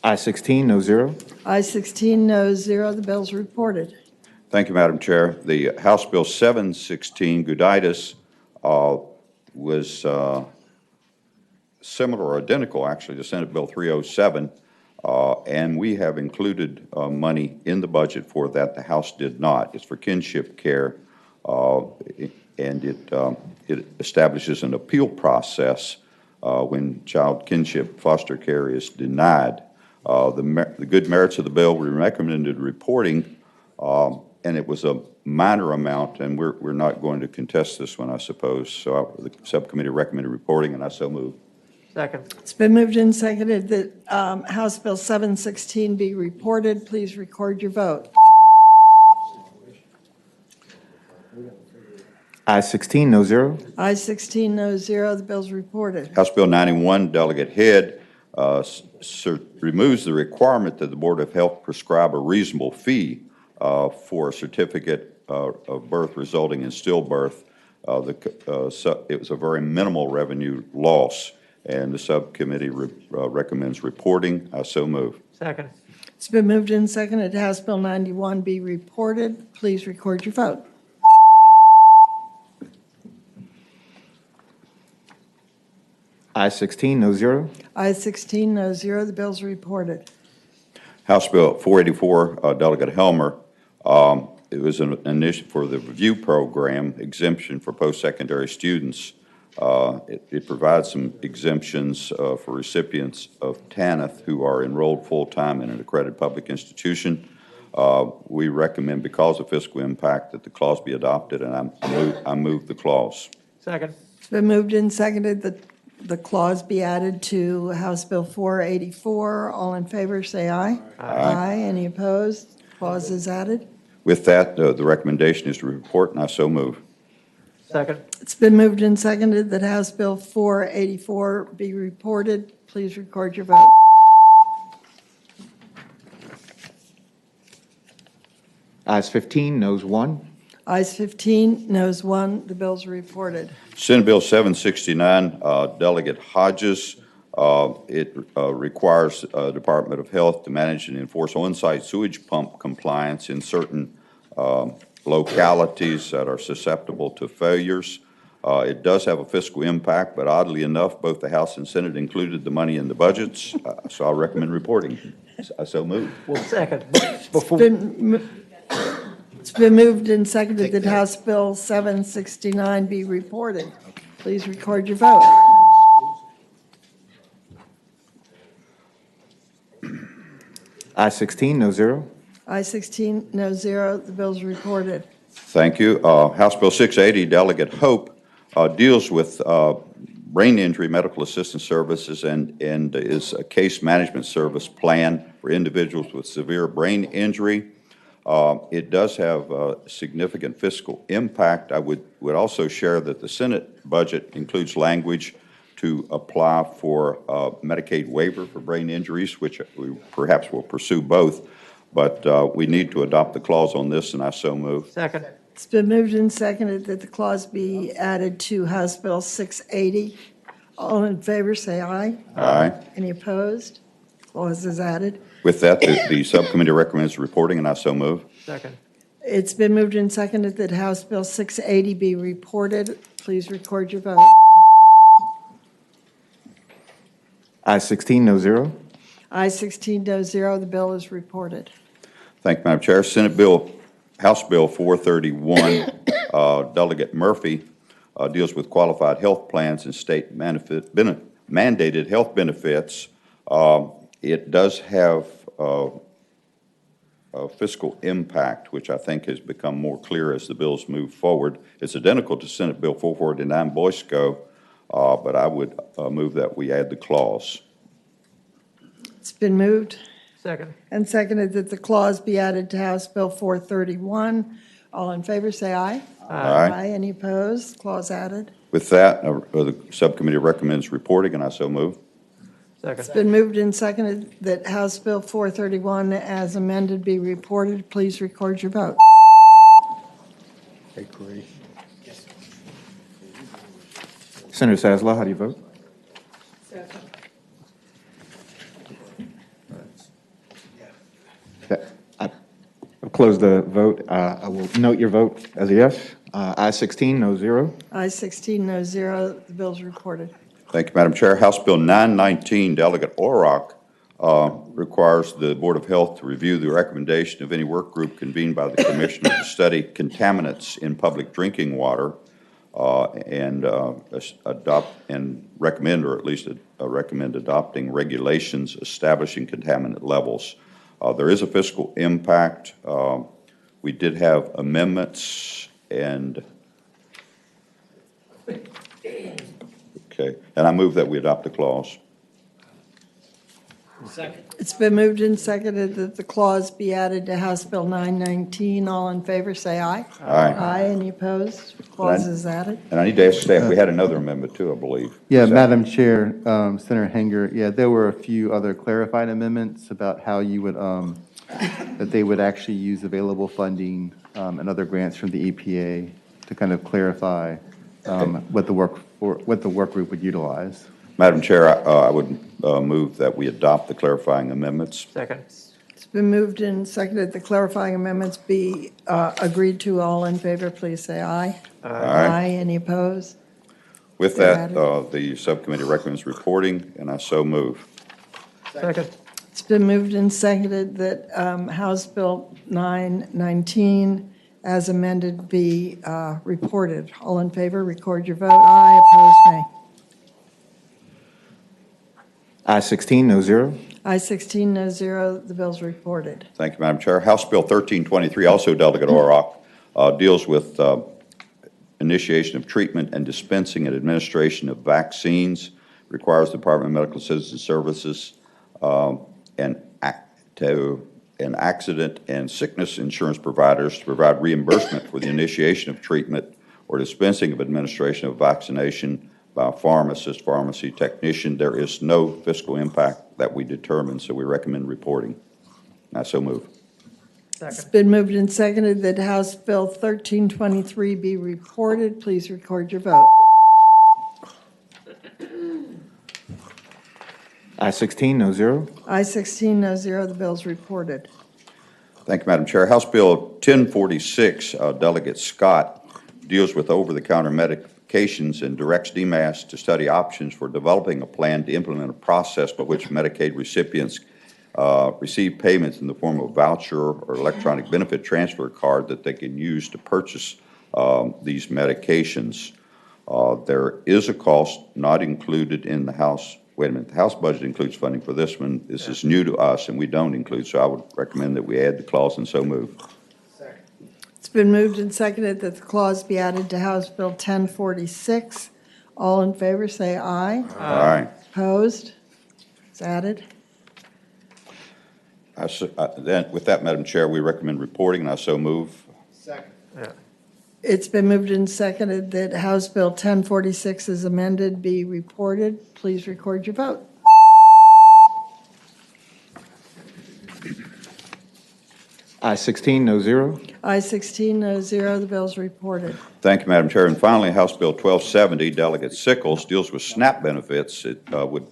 I-16, no zero. I-16, no zero. The bill's reported. Thank you, Madam Chair. The House Bill 716, Gudaitis, was similar or identical, actually, to Senate Bill 307, and we have included money in the budget for that. The House did not. It's for kinship care, and it establishes an appeal process when child kinship foster care is denied. The good merits of the bill, we recommended reporting, and it was a minor amount, and we're not going to contest this one, I suppose. So the subcommittee recommended reporting, and I so move. Second. It's been moved and seconded that House Bill 716 be reported. Please record your vote. Ayes 16, no zero. Ayes 16, no zero, the bill's reported. House Bill 91, Delegate Head, removes the requirement that the Board of Health prescribe a reasonable fee for a certificate of birth resulting in stillbirth. It was a very minimal revenue loss, and the subcommittee recommends reporting. I so move. Second. It's been moved and seconded that House Bill 91 be reported. Please record your vote. Ayes 16, no zero. Ayes 16, no zero, the bill's reported. House Bill 484, Delegate Helmer, it was an initiative for the review program exemption for post-secondary students. It provides some exemptions for recipients of TANF who are enrolled full-time in an accredited public institution. We recommend, because of fiscal impact, that the clause be adopted, and I move the clause. Second. It's been moved and seconded that the clause be added to House Bill 484. All in favor, say aye. Aye. Any opposed? Clause is added. With that, the recommendation is to report, and I so move. Second. It's been moved and seconded that House Bill 484 be reported. Please record your vote. Ayes 15, noes 1. Ayes 15, noes 1. The bill's reported. Senate Bill 769, Delegate Hodges. It requires Department of Health to manage and enforce on-site sewage pump compliance in certain localities that are susceptible to failures. It does have a fiscal impact, but oddly enough, both the House and Senate included the money in the budgets, so I recommend reporting. I so move. Second. It's been moved and seconded that House Bill 769 be reported. Please record your vote. Ayes 16, no zero. Ayes 16, no zero. The bill's reported. Thank you. House Bill 680, Delegate Hope, deals with brain injury medical assistance services and is a case management service plan for individuals with severe brain injury. It does have a significant fiscal impact. I would also share that the Senate budget includes language to apply for Medicaid waiver for brain injuries, which we perhaps will pursue both, but we need to adopt the clause on this, and I so move. Second. It's been moved and seconded that the clause be added to House Bill 680. All in favor, say aye. Aye. Any opposed? Clause is added. With that, the subcommittee recommends reporting, and I so move. Second. It's been moved and seconded that House Bill 680 be reported. Please record your vote. Ayes 16, no zero. Ayes 16, no zero. The bill is reported. Thank you, Madam Chair. House Bill 431, Delegate Murphy, deals with qualified health plans and state mandated health benefits. It does have a fiscal impact, which I think has become more clear as the bills move forward. It's identical to Senate Bill 449, Boysko, but I would move that we add the clause. It's been moved Second. and seconded that the clause be added to House Bill 431. All in favor, say aye. Aye. Any opposed? Clause added. With that, the subcommittee recommends reporting, and I so move. Second. It's been moved and seconded that House Bill 431 as amended be reported. Please record your vote. I agree. Senator Sasla, how do you vote? I'll close the vote. I will note your vote as a yes. Ayes 16, no zero. Ayes 16, no zero. The bill's reported. Thank you, Madam Chair. House Bill 919, Delegate Orrock, requires the Board of Health to review the recommendation of any work group convened by the Commissioner to study contaminants in public drinking water and adopt and recommend, or at least recommend adopting regulations establishing contaminant levels. There is a fiscal impact. We did have amendments and okay, and I move that we adopt the clause. It's been moved and seconded that the clause be added to House Bill 919. All in favor, say aye. Aye. Aye. Any opposed? Clause is added. And I need to ask staff, we had another amendment too, I believe. Yeah, Is that- Madam Chair, Senator Henger, yeah, there were a few other clarifying amendments about how you would, that they would actually use available funding and other grants from the EPA to kind of clarify what the work group would utilize. Madam Chair, I would move that we adopt the clarifying amendments. Second. It's been moved and seconded the clarifying amendments be agreed to. All in favor, please say aye. Aye. Any opposed? With They're that, the subcommittee recommends reporting, and I so move. Second. It's been moved and seconded that House Bill 919, as amended, be reported. All in favor, record your vote. Aye. Opposed, nay. I-16, no zero. I-16, no zero. The bill's reported. Thank you, Madam Chair. House Bill 1323, also Delegate Auerbach, deals with initiation of treatment and dispensing and administration of vaccines, requires the Department of Medical Citizen Services and accident and sickness insurance providers to provide reimbursement for the initiation of treatment or dispensing of administration of vaccination by a pharmacist, pharmacy technician. There is no fiscal impact that we determine, so we recommend reporting. I so move. It's been moved and seconded that House Bill 1323 be reported. Please record your vote. I-16, no zero. I-16, no zero. The bill's reported. Thank you, Madam Chair. House Bill 1046, Delegate Scott, deals with over-the-counter medications and directs DMAS to study options for developing a plan to implement a process by which Medicaid recipients receive payments in the form of a voucher or electronic benefit transfer card that they can use to purchase these medications. There is a cost not included in the House. Wait a minute, the House budget includes funding for this one. This is new to us, and we don't include, so I would recommend that we add the clause and so move. It's been moved and seconded that the clause be added to House Bill 1046. All in favor, say aye. Aye. Opposed? It's added. Then, with that, Madam Chair, we recommend reporting, and I so move. It's been moved and seconded that House Bill 1046 as amended be reported. Please record your vote. I-16, no zero. I-16, no zero. The bill's reported. Thank you, Madam Chair. And finally, House Bill 1270, Delegate Sickles, deals with SNAP benefits. It would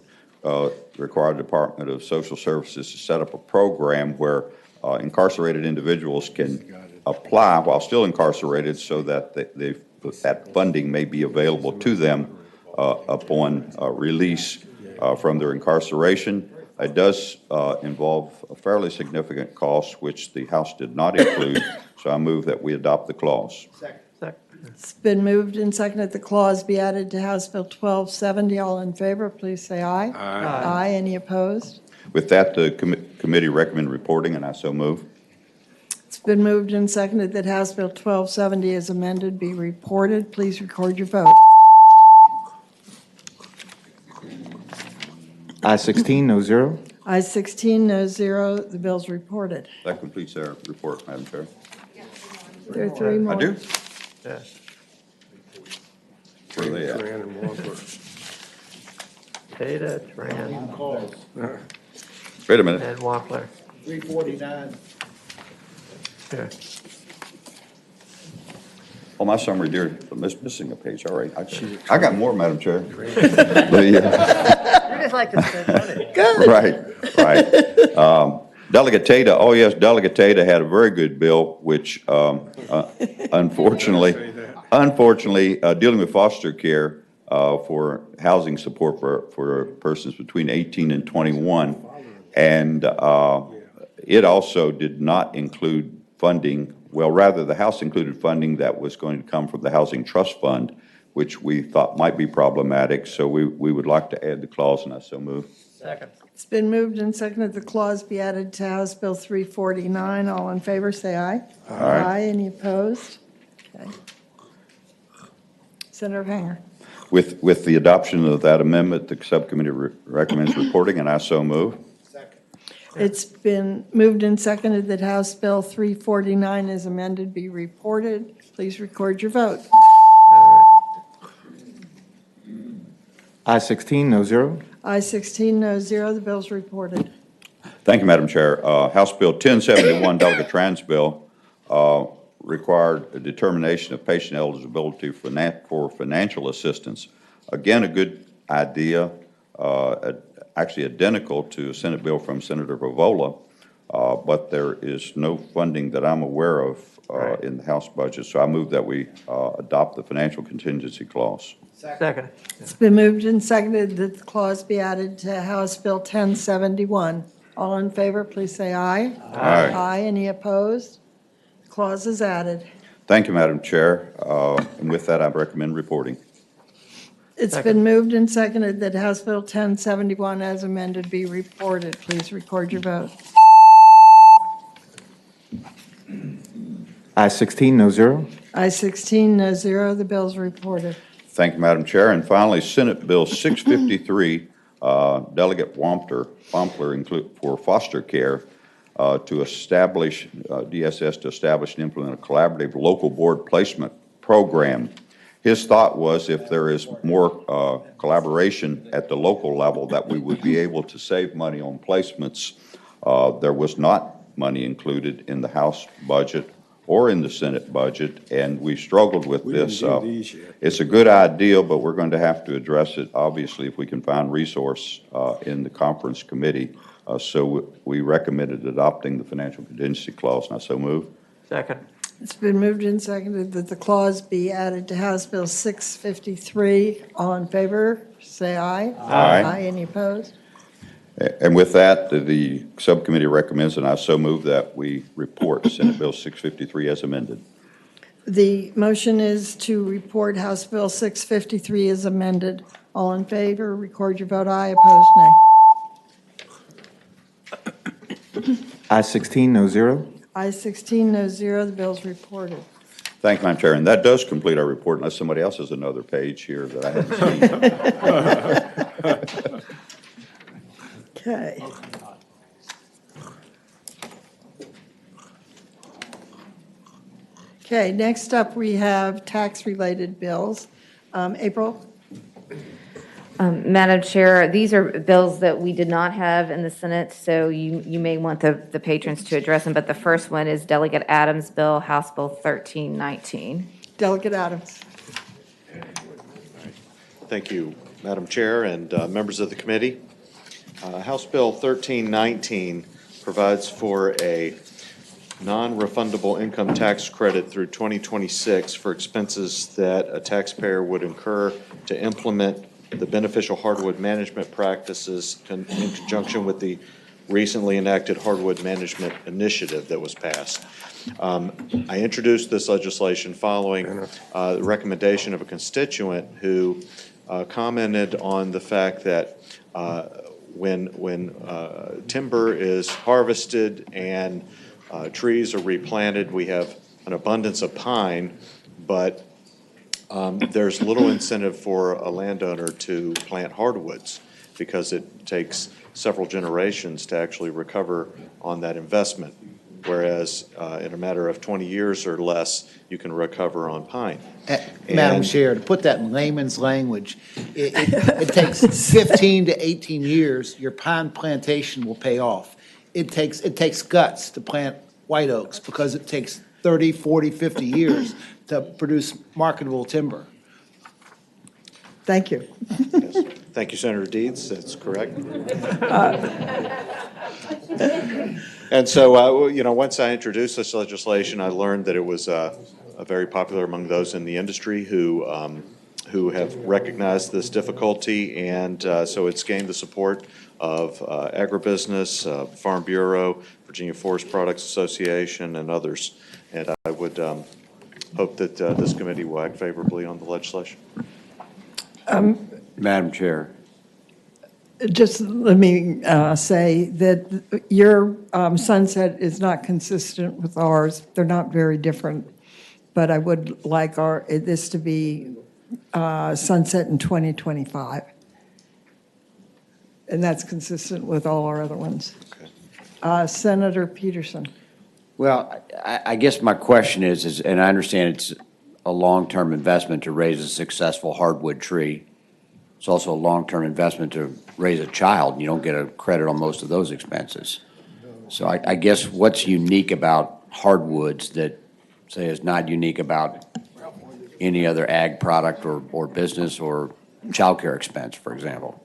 require the Department of Social Services to set up a program where incarcerated individuals can apply while still incarcerated so that that funding may be available to them upon release from their incarceration. It does involve a fairly significant cost, which the House did not include, so I move that we adopt the clause. It's been moved and seconded the clause be added to House Bill 1270. All in favor, please say aye. Aye. Any opposed? With that, the committee recommend reporting, and I so move. It's been moved and seconded that House Bill 1270 as amended be reported. Please record your vote. I-16, no zero. I-16, no zero. The bill's reported. That completes our report, Madam Chair. There are three more. I do. Yes. Where are they at? Tran and Walker. Data, Tran, Wait a minute. and Wampler. 349. Here. Oh, my summary dear, missing a page. All right. I got more, Madam Chair. The, You just like to spend money. Right. Delegate Tata, oh yes, Delegate Tata had a very good bill, which unfortunately, dealing with foster care for housing support for persons between 18 and 21. And it also did not include funding, well, rather the House included funding that was going to come from the Housing Trust Fund, which we thought might be problematic. So we would like to add the clause, and I so move. Second. It's been moved and seconded the clause be added to House Bill 349. All in favor, say aye. Aye. Any opposed? Okay. Senator Hanger. With the adoption of that amendment, the subcommittee recommends reporting, and I so move. It's been moved and seconded that House Bill 349 as amended be reported. Please record your vote. I-16, no zero. I-16, no zero, the bill's reported. Thank you, Madam Chair. House Bill 1071, Delegate Trans Bill, required a determination of patient eligibility for financial assistance. Again, a good idea, actually identical to a Senate bill from Senator Vivola, but there is no funding that I'm aware of in the House budget. So I move that we adopt the financial contingency clause. Second. It's been moved and seconded that the clause be added to House Bill 1071. All in favor, please say aye. Aye. Aye. Any opposed? Clause is added. Thank you, Madam Chair. And with that, I recommend reporting. It's been moved and seconded that House Bill 1071 as amended be reported. Please record your vote. I-16, no zero. I-16, no zero, the bill's reported. Thank you, Madam Chair. And finally, Senate Bill 653, Delegate Wampler for foster care to establish, DSS to establish and implement a collaborative local board placement program. His thought was if there is more collaboration at the local level that we would be able to save money on placements. There was not money included in the House budget or in the Senate budget, and we struggled with this. It's a good idea, but we're going to have to address it, obviously, if we can find resource in the conference committee. So we recommended adopting the financial contingency clause, and I so move. Second. It's been moved and seconded that the clause be added to House Bill 653. All in favor, say aye. Aye. Aye. Any opposed? And with that, the subcommittee recommends, and I so move that we report Senate Bill 653 as amended. The motion is to report House Bill 653 as amended. All in favor, record your vote aye. Opposed, nay. I-16, no zero. I-16, no zero, the bill's reported. Thank you, Madam Chair. And that does complete our report, unless somebody else has another page here that I haven't seen. Okay. Okay, next up, we have tax-related bills. April? Madam Chair, these are bills that we did not have in the Senate, so you may want the patrons to address them, but the first one is Delegate Adams' bill, House Bill 1319. Delegate Adams. Thank you, Madam Chair and members of the committee. House Bill 1319 provides for a non-refundable income tax credit through 2026 for expenses that a taxpayer would incur to implement the beneficial hardwood management practices in conjunction with the recently enacted hardwood management initiative that was passed. I introduced this legislation following the recommendation of a constituent who commented on the fact that when timber is harvested and trees are replanted, we have an abundance of pine, but there's little incentive for a landowner to plant hardwoods because it takes several generations to actually recover on that investment, whereas in a matter of 20 years or less, you can recover on pine. Madam Chair, to put that in layman's language, it takes 15 to 18 years, your pine plantation will pay off. It takes guts to plant white oaks because it takes 30, 40, 50 years to produce marketable timber. Thank you. Yes. Thank you, Senator Deeds. That's correct. And so, once I introduced this legislation, I learned that it was very popular among those in the industry who have recognized this difficulty, and so it's gained the support of agribusiness, Farm Bureau, Virginia Forest Products Association, and others. And I would hope that this committee will act favorably on the legislation. Madam Chair. Just let me say that your sunset is not consistent with ours. They're not very different, but I would like this to be sunset in 2025. And that's consistent with all our other ones. Okay. Senator Peterson. Well, I guess my question is, and I understand it's a long-term investment to raise a successful hardwood tree. It's also a long-term investment to raise a child, and you don't get a credit on most of those expenses. So I guess what's unique about hardwoods that, say, is not unique about any other ag product or business or childcare expense, for example?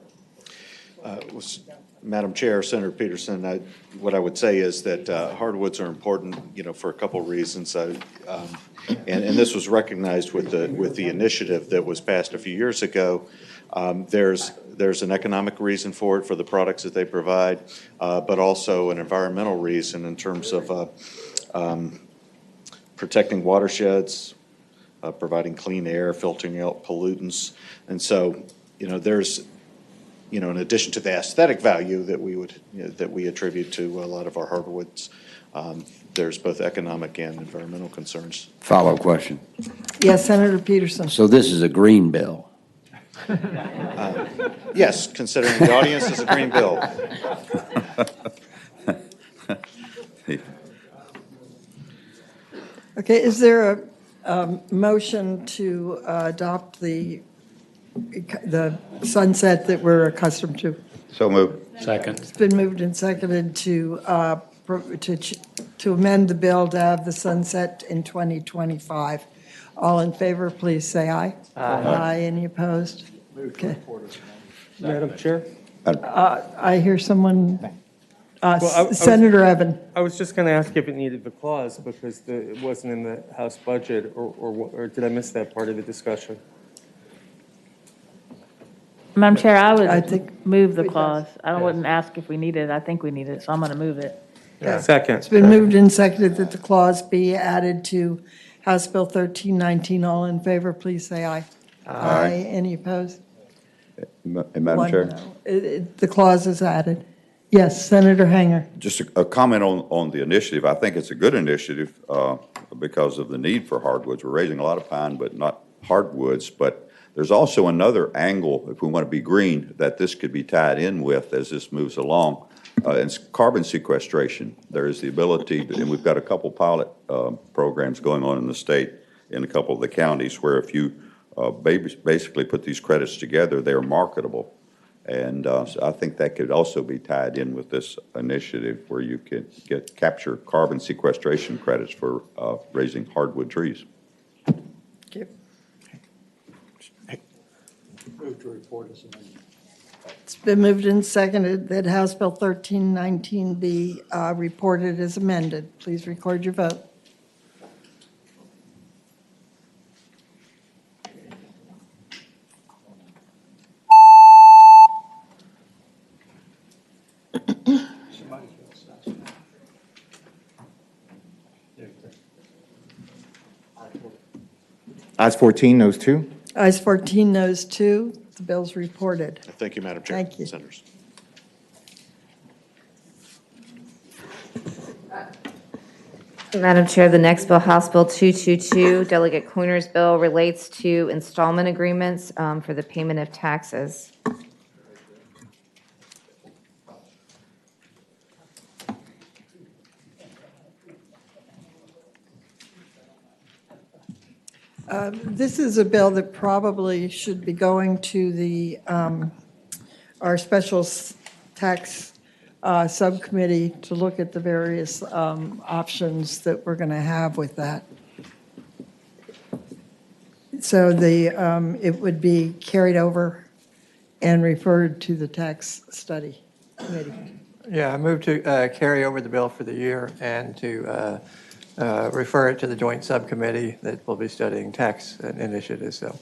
Madam Chair, Senator Peterson, what I would say is that hardwoods are important, for a couple of reasons. And this was recognized with the initiative that was passed a few years ago. There's an economic reason for it, for the products that they provide, but also an environmental reason in terms of protecting watersheds, providing clean air, filtering out pollutants. And so, there's, in addition to the aesthetic value that we attribute to a lot of our hardwoods, there's both economic and environmental concerns. Follow-up question. Yes, Senator Peterson. So this is a green bill? Yes, considering the audience is a green bill. Okay, is there a motion to adopt the sunset that we're accustomed to? So moved. Second. It's been moved and seconded to amend the bill to have the sunset in 2025. All in favor, please say aye. Aye. Any opposed? Okay. Madam Chair? I hear someone, Well, Senator Evan. I was just going to ask if it needed the clause because it wasn't in the House budget, or did I miss that part of the discussion? Madam Chair, I I would think move the it does. clause. I wouldn't ask if we need it. I think we need it, so I'm going to move it. Second. It's been moved and seconded that the clause be added to House Bill 1319. All in favor, please say aye. Aye. Any opposed? Madam One Chair? no. The clause is added. Yes, Senator Hanger. Just a comment on the initiative. I think it's a good initiative because of the need for hardwoods. We're raising a lot of pine, but not hardwoods. But there's also another angle, if we want to be green, that this could be tied in with as this moves along. It's carbon sequestration. There is the ability, and we've got a couple pilot programs going on in the state, in a couple of the counties, where if you basically put these credits together, they are marketable. And so I think that could also be tied in with this initiative where you could capture carbon sequestration credits for raising hardwood trees. Thank you. Move to report as amended. It's been moved and seconded that House Bill 1319 be reported as amended. Please record your vote. Ayes 14, noes 2. Ayes 14, noes 2. The bill's reported. Thank you, Madam Chair. Thank you. Senators. Madam Chair, the next bill, House Bill 222, Delegate Coiner's bill, relates to installment agreements for the payment of taxes. This is a bill that probably should be going to the, our special tax subcommittee to look at the various options that we're going to have with that. So it would be carried over and referred to the tax study committee. Yeah, I move to carry over the bill for the year and to refer it to the joint subcommittee that will be studying tax initiatives, so.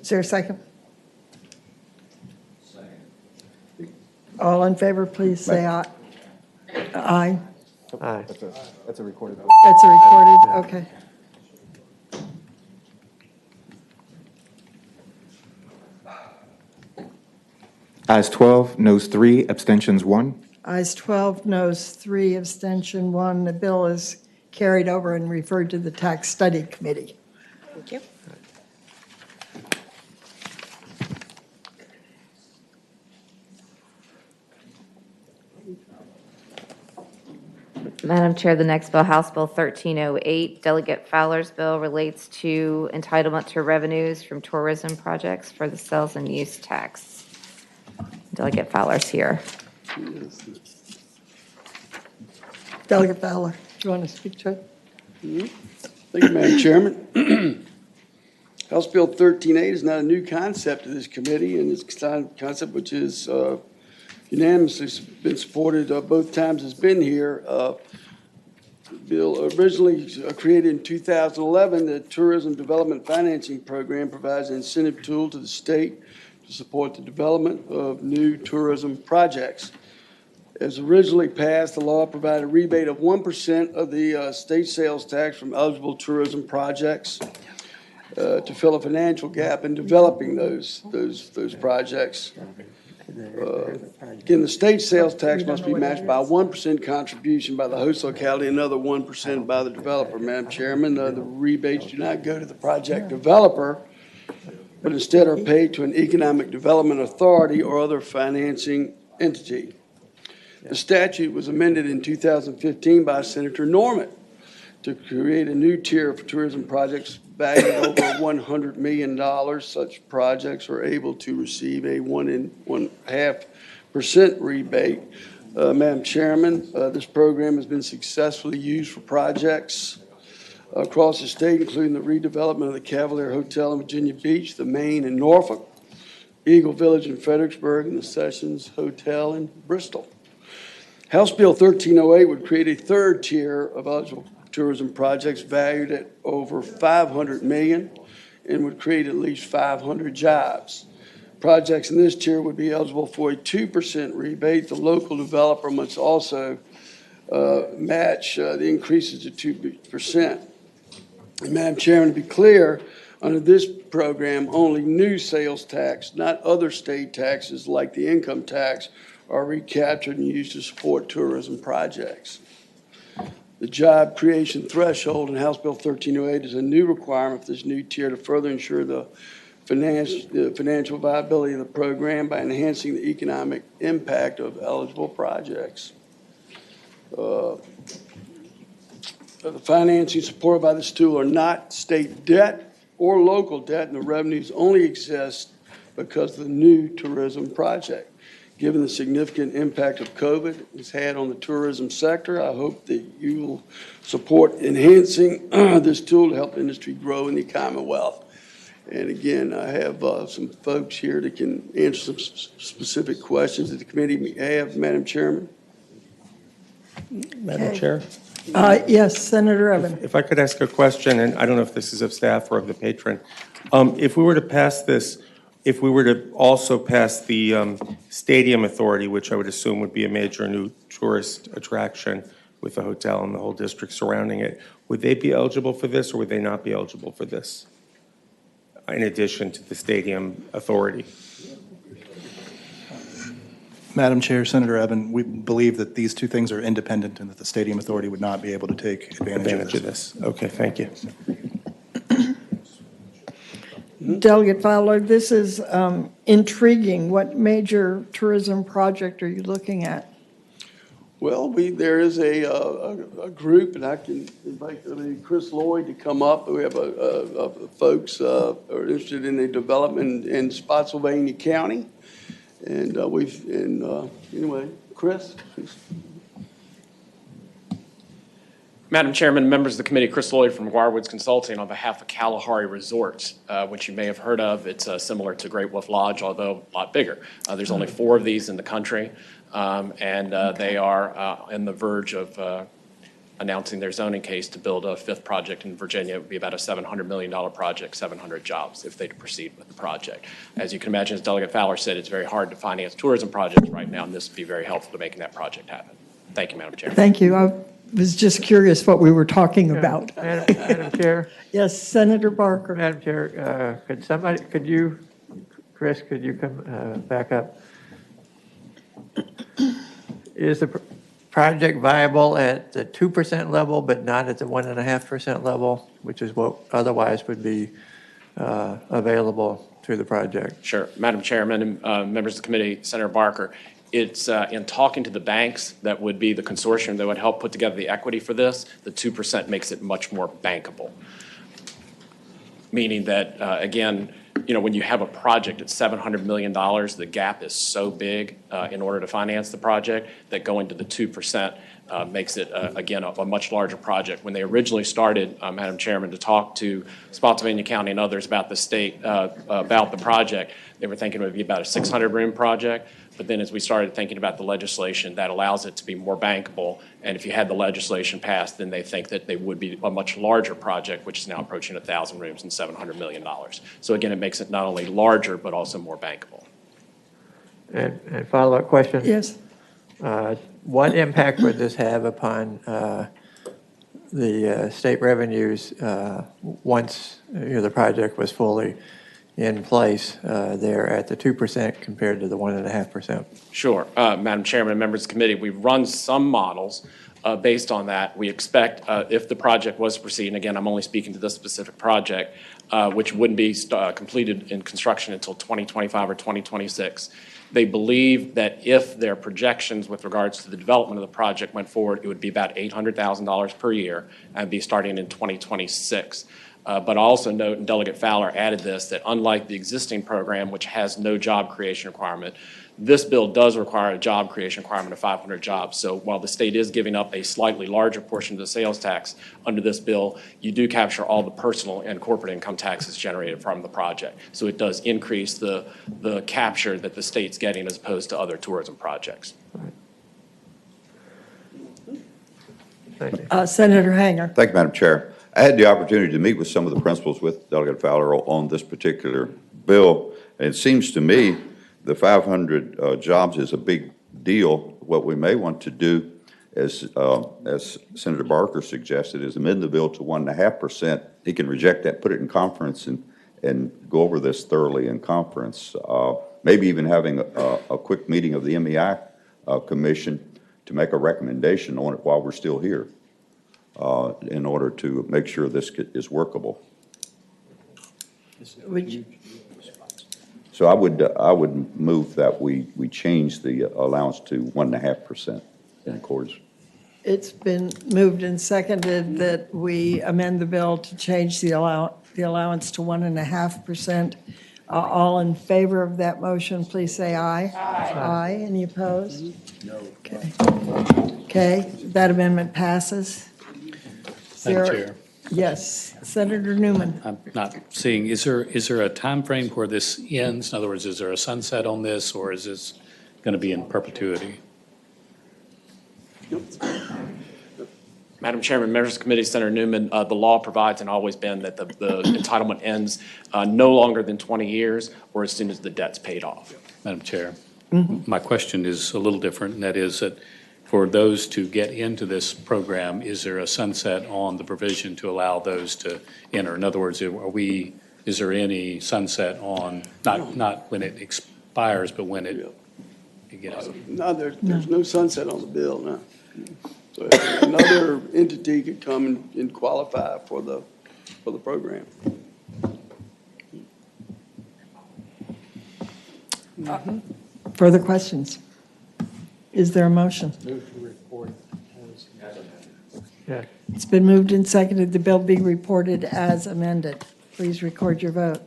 Is there a second? All in favor, please say aye. Aye. Aye. That's a recorded vote. That's a recorded, okay. Ayes 12, noes 3, abstentions 1. Ayes 12, noes 3, abstention 1. The bill is carried over and referred to the tax study committee. Thank you. Madam Chair, the next bill, House Bill 1308, Delegate Fowler's bill, relates to entitlement to revenues from tourism projects for the sales and use tax. Delegate Fowler's here. Delegate Fowler, do you want to speak to it? Thank you, Madam Chairman. House Bill 1308 is not a new concept to this committee, and it's a concept which is unanimously been supported both times it's been here. The bill originally created in 2011, the Tourism Development Financing Program provides an incentive tool to the state to support the development of new tourism projects. As originally passed, the law provided a rebate of 1% of the state sales tax from eligible tourism projects to fill a financial gap in developing those projects. Again, the state sales tax must be matched by a 1% contribution by the host locality, another 1% by the developer. Madam Chairman, the rebates do not go to the project developer, but instead are paid to an economic development authority or other financing entity. The statute was amended in 2015 by Senator Norman to create a new tier for tourism projects valued at over $100 million. Such projects are able to receive a 1.5% rebate. Madam Chairman, this program has been successfully used for projects across the state, including the redevelopment of the Cavalier Hotel in Virginia Beach, the Main in Norfolk, Eagle Village in Fredericksburg, and the Sessions Hotel in Bristol. House Bill 1308 would create a third tier of eligible tourism projects valued at over $500 million and would create at least 500 jobs. Projects in this tier would be eligible for a 2% rebate. The local developer must also match the increases to 2%. And Madam Chairman, to be clear, under this program, only new sales tax, not other state taxes like the income tax, are recaptured and used to support tourism projects. The job creation threshold in House Bill 1308 is a new requirement for this new tier to further ensure the financial viability of the program by enhancing the economic impact of eligible projects. The financing supported by this tool are not state debt or local debt, and the revenues only exist because of the new tourism project. Given the significant impact of COVID has had on the tourism sector, I hope that you will support enhancing this tool to help the industry grow in the Commonwealth. And again, I have some folks here that can answer some specific questions that the committee may have. Madam Chairman? Madam Chair? Yes, Senator Evan. If I could ask a question, and I don't know if this is of staff or of the patron. If we were to pass this, if we were to also pass the Stadium Authority, which I would assume would be a major new tourist attraction with the hotel and the whole district surrounding it, would they be eligible for this or would they not be eligible for this, in addition to the Stadium Authority? Madam Chair, Senator Evan, we believe that these two things are independent and that the Stadium Authority would not be able to take advantage of this. Okay, thank you. Delegate Fowler, this is intriguing. What major tourism project are you looking at? Well, there is a group, and I can invite Chris Lloyd to come up. We have folks who are interested in the development in Spotsylvania County. And anyway, Chris? Please. Madam Chairman, members of the committee, Chris Lloyd from Guarwoods Consulting on behalf of Kalahari Resorts, which you may have heard of. It's similar to Great Wolf Lodge, although a lot bigger. There's only 4 of these in the country, and they are on the verge of announcing their zoning case to build a 5th project in Virginia. It would be about a $700 million project, 700 jobs if they proceed with the project. As you can imagine, as Delegate Fowler said, it's very hard to finance tourism projects right now, and this would be very helpful to making that project happen. Thank you, Madam Chair. Thank you. I was just curious what we were talking about. Madam Chair? Yes, Senator Barker. Madam Chair, could you, Chris, could you come back up? Is the project viable at the 2% level, but not at the 1.5% level, which is what otherwise would be available through the project? Sure. Madam Chairman and members of the committee, Senator Barker, It's in talking to the banks that would be the consortium that would help put together the equity for this, the 2% makes it much more bankable. Meaning that, again, when you have a project at $700 million, the gap is so big in order to finance the project that going to the 2% makes it, again, a much larger project. When they originally started, Madam Chairman, to talk to Spotsylvania County and others about the state, about the project, they were thinking it would be about a 600-room project. But then as we started thinking about the legislation, that allows it to be more bankable. And if you had the legislation passed, then they think that they would be a much larger project, which is now approaching 1,000 rooms and $700 million. So again, it makes it not only larger, but also more bankable. And follow-up question? Yes. What impact would this have upon the state revenues once the project was fully in place there at the 2% compared to the 1.5%? Sure. Madam Chairman and members of the committee, we've run some models based on that. We expect if the project was to proceed, and again, I'm only speaking to this specific project, which wouldn't be completed in construction until 2025 or 2026. They believe that if their projections with regards to the development of the project went forward, it would be about $800,000 per year and be starting in 2026. But also note, and Delegate Fowler added this, that unlike the existing program, which has no job creation requirement, this bill does require a job creation requirement of 500 jobs. So while the state is giving up a slightly larger portion of the sales tax under this bill, you do capture all the personal and corporate income taxes generated from the project. So it does increase the capture that the state's getting as opposed to other tourism projects. Senator Hanger. Thank you, Madam Chair. I had the opportunity to meet with some of the principals with Delegate Fowler on this particular bill. And it seems to me the 500 jobs is a big deal. What we may want to do, as Senator Barker suggested, is amend the bill to 1.5%. He can reject that, put it in conference, and go over this thoroughly in conference. Maybe even having a quick meeting of the MEI Commission to make a recommendation on it while we're still here. In order to make sure this is workable. So I would move that we change the allowance to 1.5% in accordance. It's been moved and seconded that we amend the bill to change the allowance to 1.5%. All in favor of that motion, please say aye. Aye. Any opposed? No. Okay, that amendment passes. Madam Chair. Yes, Senator Newman. I'm not seeing, is there a time frame where this ends? In other words, is there a sunset on this, or is this going to be in perpetuity? Madam Chairman, members of the committee, Senator Newman, the law provides and always been that the entitlement ends no longer than 20 years or as soon as the debt's paid off. Madam Chair, my question is a little different, and that is that for those to get into this program, is there a sunset on the provision to allow those to enter? In other words, is there any sunset on, not when it expires, but when it gets? No, there's no sunset on the bill, no. So another entity could come and qualify for the program. Further questions? Is there a motion? Yeah. It's been moved and seconded the bill be reported as amended. Please record your vote.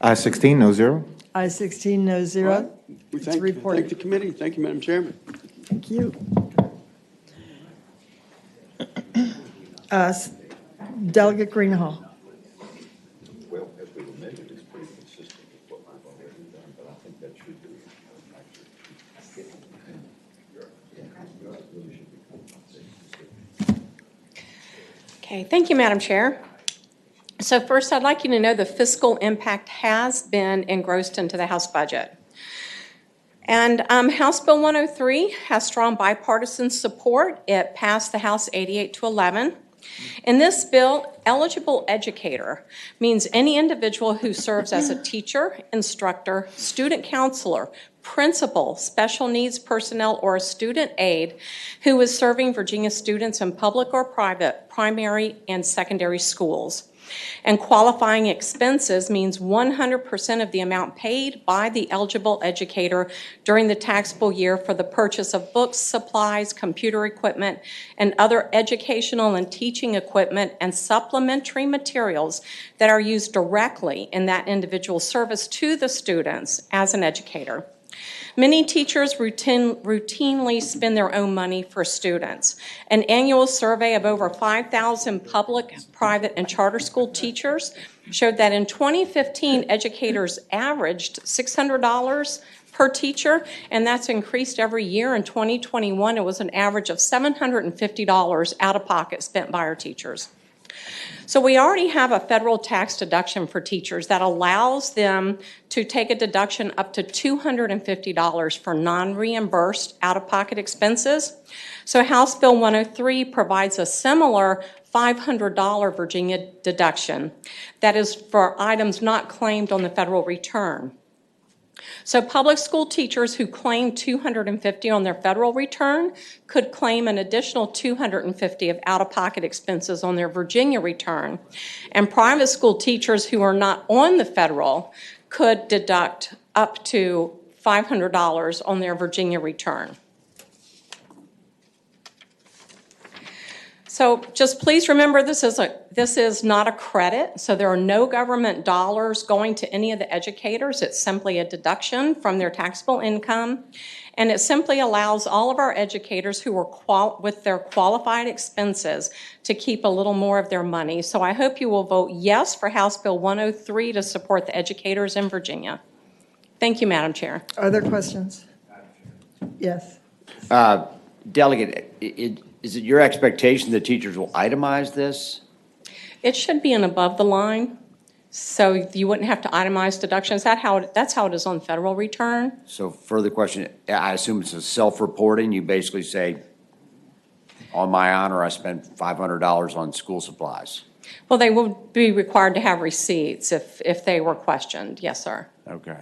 Ayes 16, no zero. Ayes 16, no zero. We It's thank reported. the committee. Thank you, Madam Chairman. Thank you. Delegate Greenhall. Well, as we amended, it's pretty consistent with what I've already done, but I think that should be Okay, thank you, Madam Chair. So first, I'd like you to know the fiscal impact has been engrossed into the House budget. And House Bill 103 has strong bipartisan support. It passed the House 88-11. In this bill, eligible educator means any individual who serves as a teacher, instructor, student counselor, principal, special needs personnel, or a student aide who is serving Virginia students in public or private primary and secondary schools. And qualifying expenses means 100% of the amount paid by the eligible educator during the taxable year for the purchase of books, supplies, computer equipment, and other educational and teaching equipment and supplementary materials that are used directly in that individual service to the students as an educator. Many teachers routinely spend their own money for students. An annual survey of over 5,000 public, private, and charter school teachers showed that in 2015, educators averaged $600 per teacher, and that's increased every year. In 2021, it was an average of $750 out of pocket spent by our teachers. So we already have a federal tax deduction for teachers that allows them to take a deduction up to $250 for non-reimbursed out-of-pocket expenses. So House Bill 103 provides a similar $500 Virginia deduction that is for items not claimed on the federal return. So public school teachers who claim $250 on their federal return could claim an additional $250 of out-of-pocket expenses on their Virginia return. And private school teachers who are not on the federal could deduct up to $500 on their Virginia return. So just please remember, this is not a credit, so there are no government dollars going to any of the educators. It's simply a deduction from their taxable income, and it simply allows all of our educators who are with their qualified expenses to keep a little more of their money. So I hope you will vote yes for House Bill 103 to support the educators in Virginia. Thank you, Madam Chair. Are there questions? Yes. Delegate, is it your expectation that teachers will itemize this? It should be an above the line, so you wouldn't have to itemize deductions. That's how it is on federal return. So further question, I assume it's a self-reporting. You basically say, on my honor, I spent $500 on school supplies. Well, they will be required to have receipts if they were questioned. Yes, sir. Okay.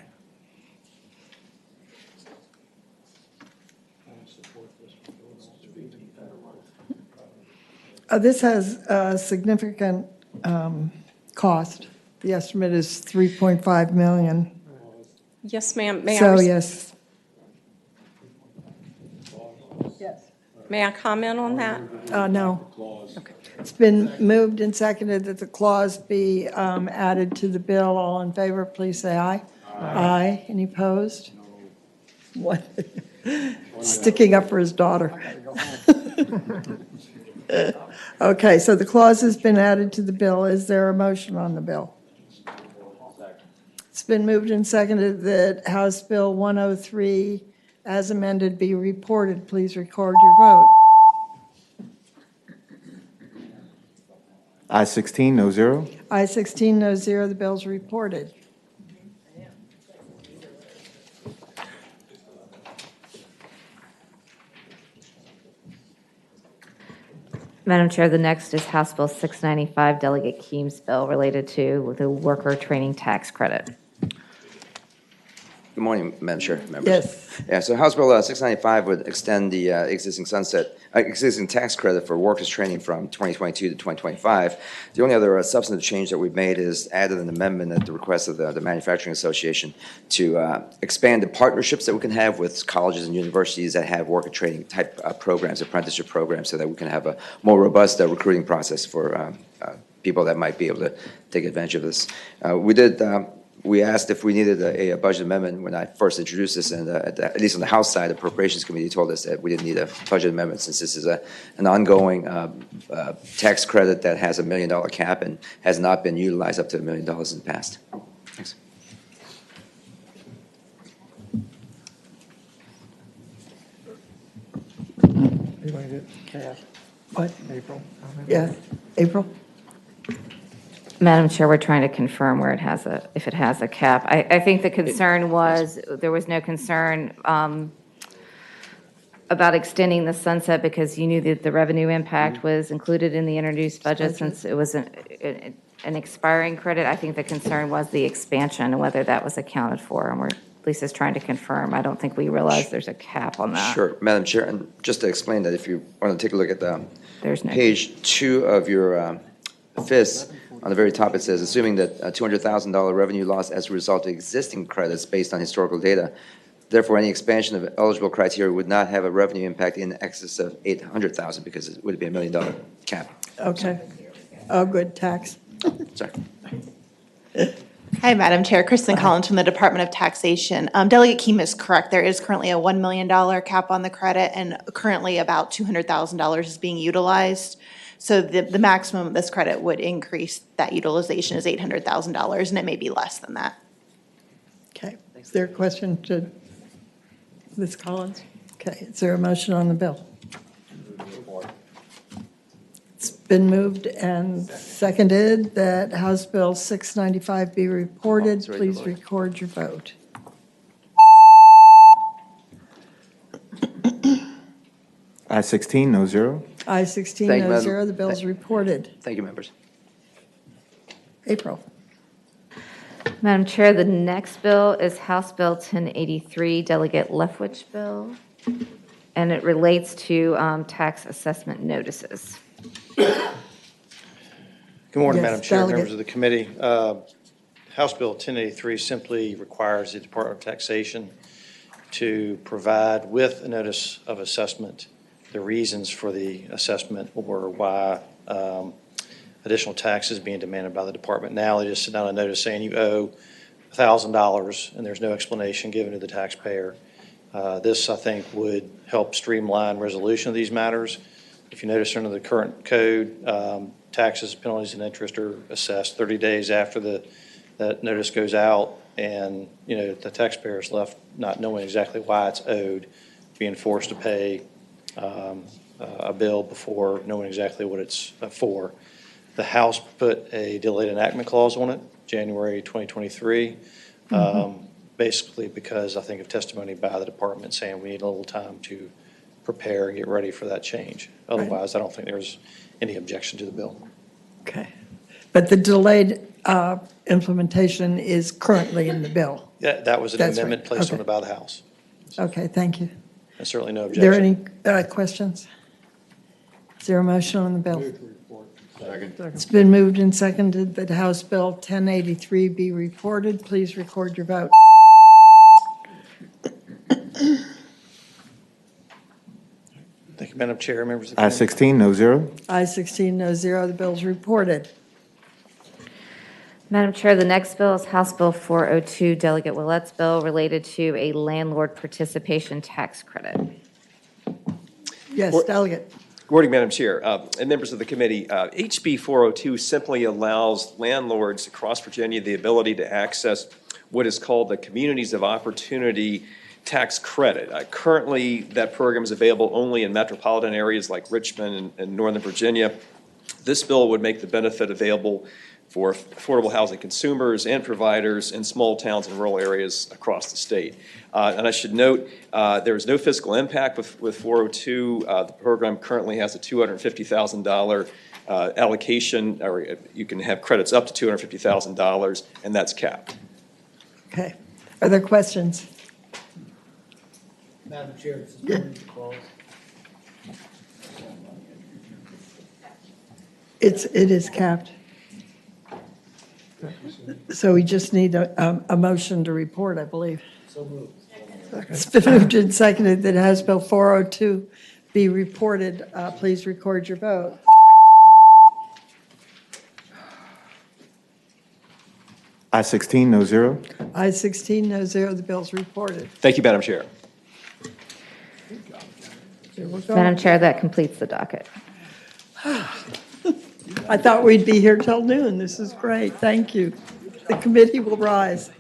This has a significant cost. The estimate is $3.5 million. Yes, ma'am. So, yes. Yes. May I comment on that? No. Okay. It's been moved and seconded that the clause be added to the bill. All in favor, please say aye. Aye. Any opposed? What? Sticking up for his daughter. Okay, so the clause has been added to the bill. Is there a motion on the bill? It's been moved and seconded that House Bill 103 as amended be reported. Please record your vote. Aye 16, no zero. Aye 16, no zero. The bill's reported. Madam Chair, the next is House Bill 695, Delegate Keem's bill related to the worker training tax credit. Good morning, Madam Chair, members. Yes. Yeah, so House Bill 695 would extend the existing tax credit for workers' training from 2022 to 2025. The only other substantive change that we've made is added an amendment at the request of the Manufacturing Association to expand the partnerships that we can have with colleges and universities that have worker training type programs, apprenticeship programs, so that we can have a more robust recruiting process for people that might be able to take advantage of this. We asked if we needed a budget amendment when I first introduced this, and at least on the House side, the Appropriations Committee told us that we didn't need a budget amendment since this is an ongoing tax credit that has $1 million cap and has not been utilized up to $1 million in the past. Thanks. What? April. Yeah, April. Madam Chair, we're trying to confirm where it has if it has a cap. I think the concern was, there was no concern about extending the sunset because you knew that the revenue impact was included in the introduced budget since it was an expiring credit. I think the concern was the expansion and whether that was accounted for, and Lisa's trying to confirm. I don't think we realize there's a cap on that. Sure, Madam Chair, and just to explain that, if you want to take a look at There's no page 2 of your FIS, on the very top, it says, assuming that a $200,000 revenue loss as a result of existing credits based on historical data, therefore any expansion of eligible criteria would not have a revenue impact in excess of $800,000 because it would be $1 million cap. Okay. Oh, good, tax. Sorry. Hi, Madam Chair. Kristen Collins from the Department of Taxation. Delegate Keem is correct. There is currently a $1 million cap on the credit, and currently about $200,000 is being utilized. So the maximum of this credit would increase that utilization is $800,000, and it may be less than that. Okay. Is there a question to Ms. Collins? Okay. Is there a motion on the bill? It's been moved and seconded that House Bill 695 be reported. Please record your vote. I-16, no zero. I-16, Thank you, no Madam- zero. The bill is reported. Thank you, members. April. Madam Chair, the next bill is House Bill 1083, Delegate Lefwich bill, and it relates to tax assessment notices. Good morning, Yes, Madam Chair, Delegate. members of the committee. House Bill 1083 simply requires the Department of Taxation to provide with a notice of assessment the reasons for the assessment or why additional tax is being demanded by the department. Now they just send out a notice saying you owe $1,000 and there's no explanation given to the taxpayer. This, I think, would help streamline resolution of these matters. If you notice under the current code, taxes, penalties, and interest are assessed 30 days after that notice goes out, and the taxpayer is left not knowing exactly why it's owed, being forced to pay a bill before knowing exactly what it's for. The House put a delayed enactment clause on it, January 2023, basically because I think of testimony by the department saying we need a little time to prepare and get ready for that change. Otherwise, I don't think there's any objection to the bill. Okay. But the delayed implementation is currently in the bill. Yeah, that was an That's right. amendment placed on Okay. the by the House. Okay, thank you. And certainly no Are there objection. any questions? Is there a motion on the bill? It's been moved and seconded that House Bill 1083 be reported. Please record your vote. Thank you, Madam Chair, members of the committee. I-16, no zero. I-16, no zero. The bill is reported. Madam Chair, the next bill is House Bill 402, Delegate Willette's bill related to a landlord participation tax credit. Yes, Delegate. Good morning, Madam Chair and members of the committee. HB 402 simply allows landlords across Virginia the ability to access what is called the Communities of Opportunity tax credit. Currently, that program is available only in metropolitan areas like Richmond and Northern Virginia. This bill would make the benefit available for affordable housing consumers and providers in small towns and rural areas across the state. And I should note, there is no fiscal impact with 402. The program currently has a $250,000 allocation, or you can have credits up to $250,000, and that's capped. Okay. Are there questions? Madam Chair, this is going to close. It is capped. So we just need a motion to report, I believe. So moved. It's been moved and seconded that House Bill 402 be reported. Please record your vote. I-16, no zero. I-16, no zero. The bill's reported. Thank you, Madam Chair. Here we go. Madam Chair, that completes the docket. I thought we'd be here till noon. This is great. Thank you. The committee will rise.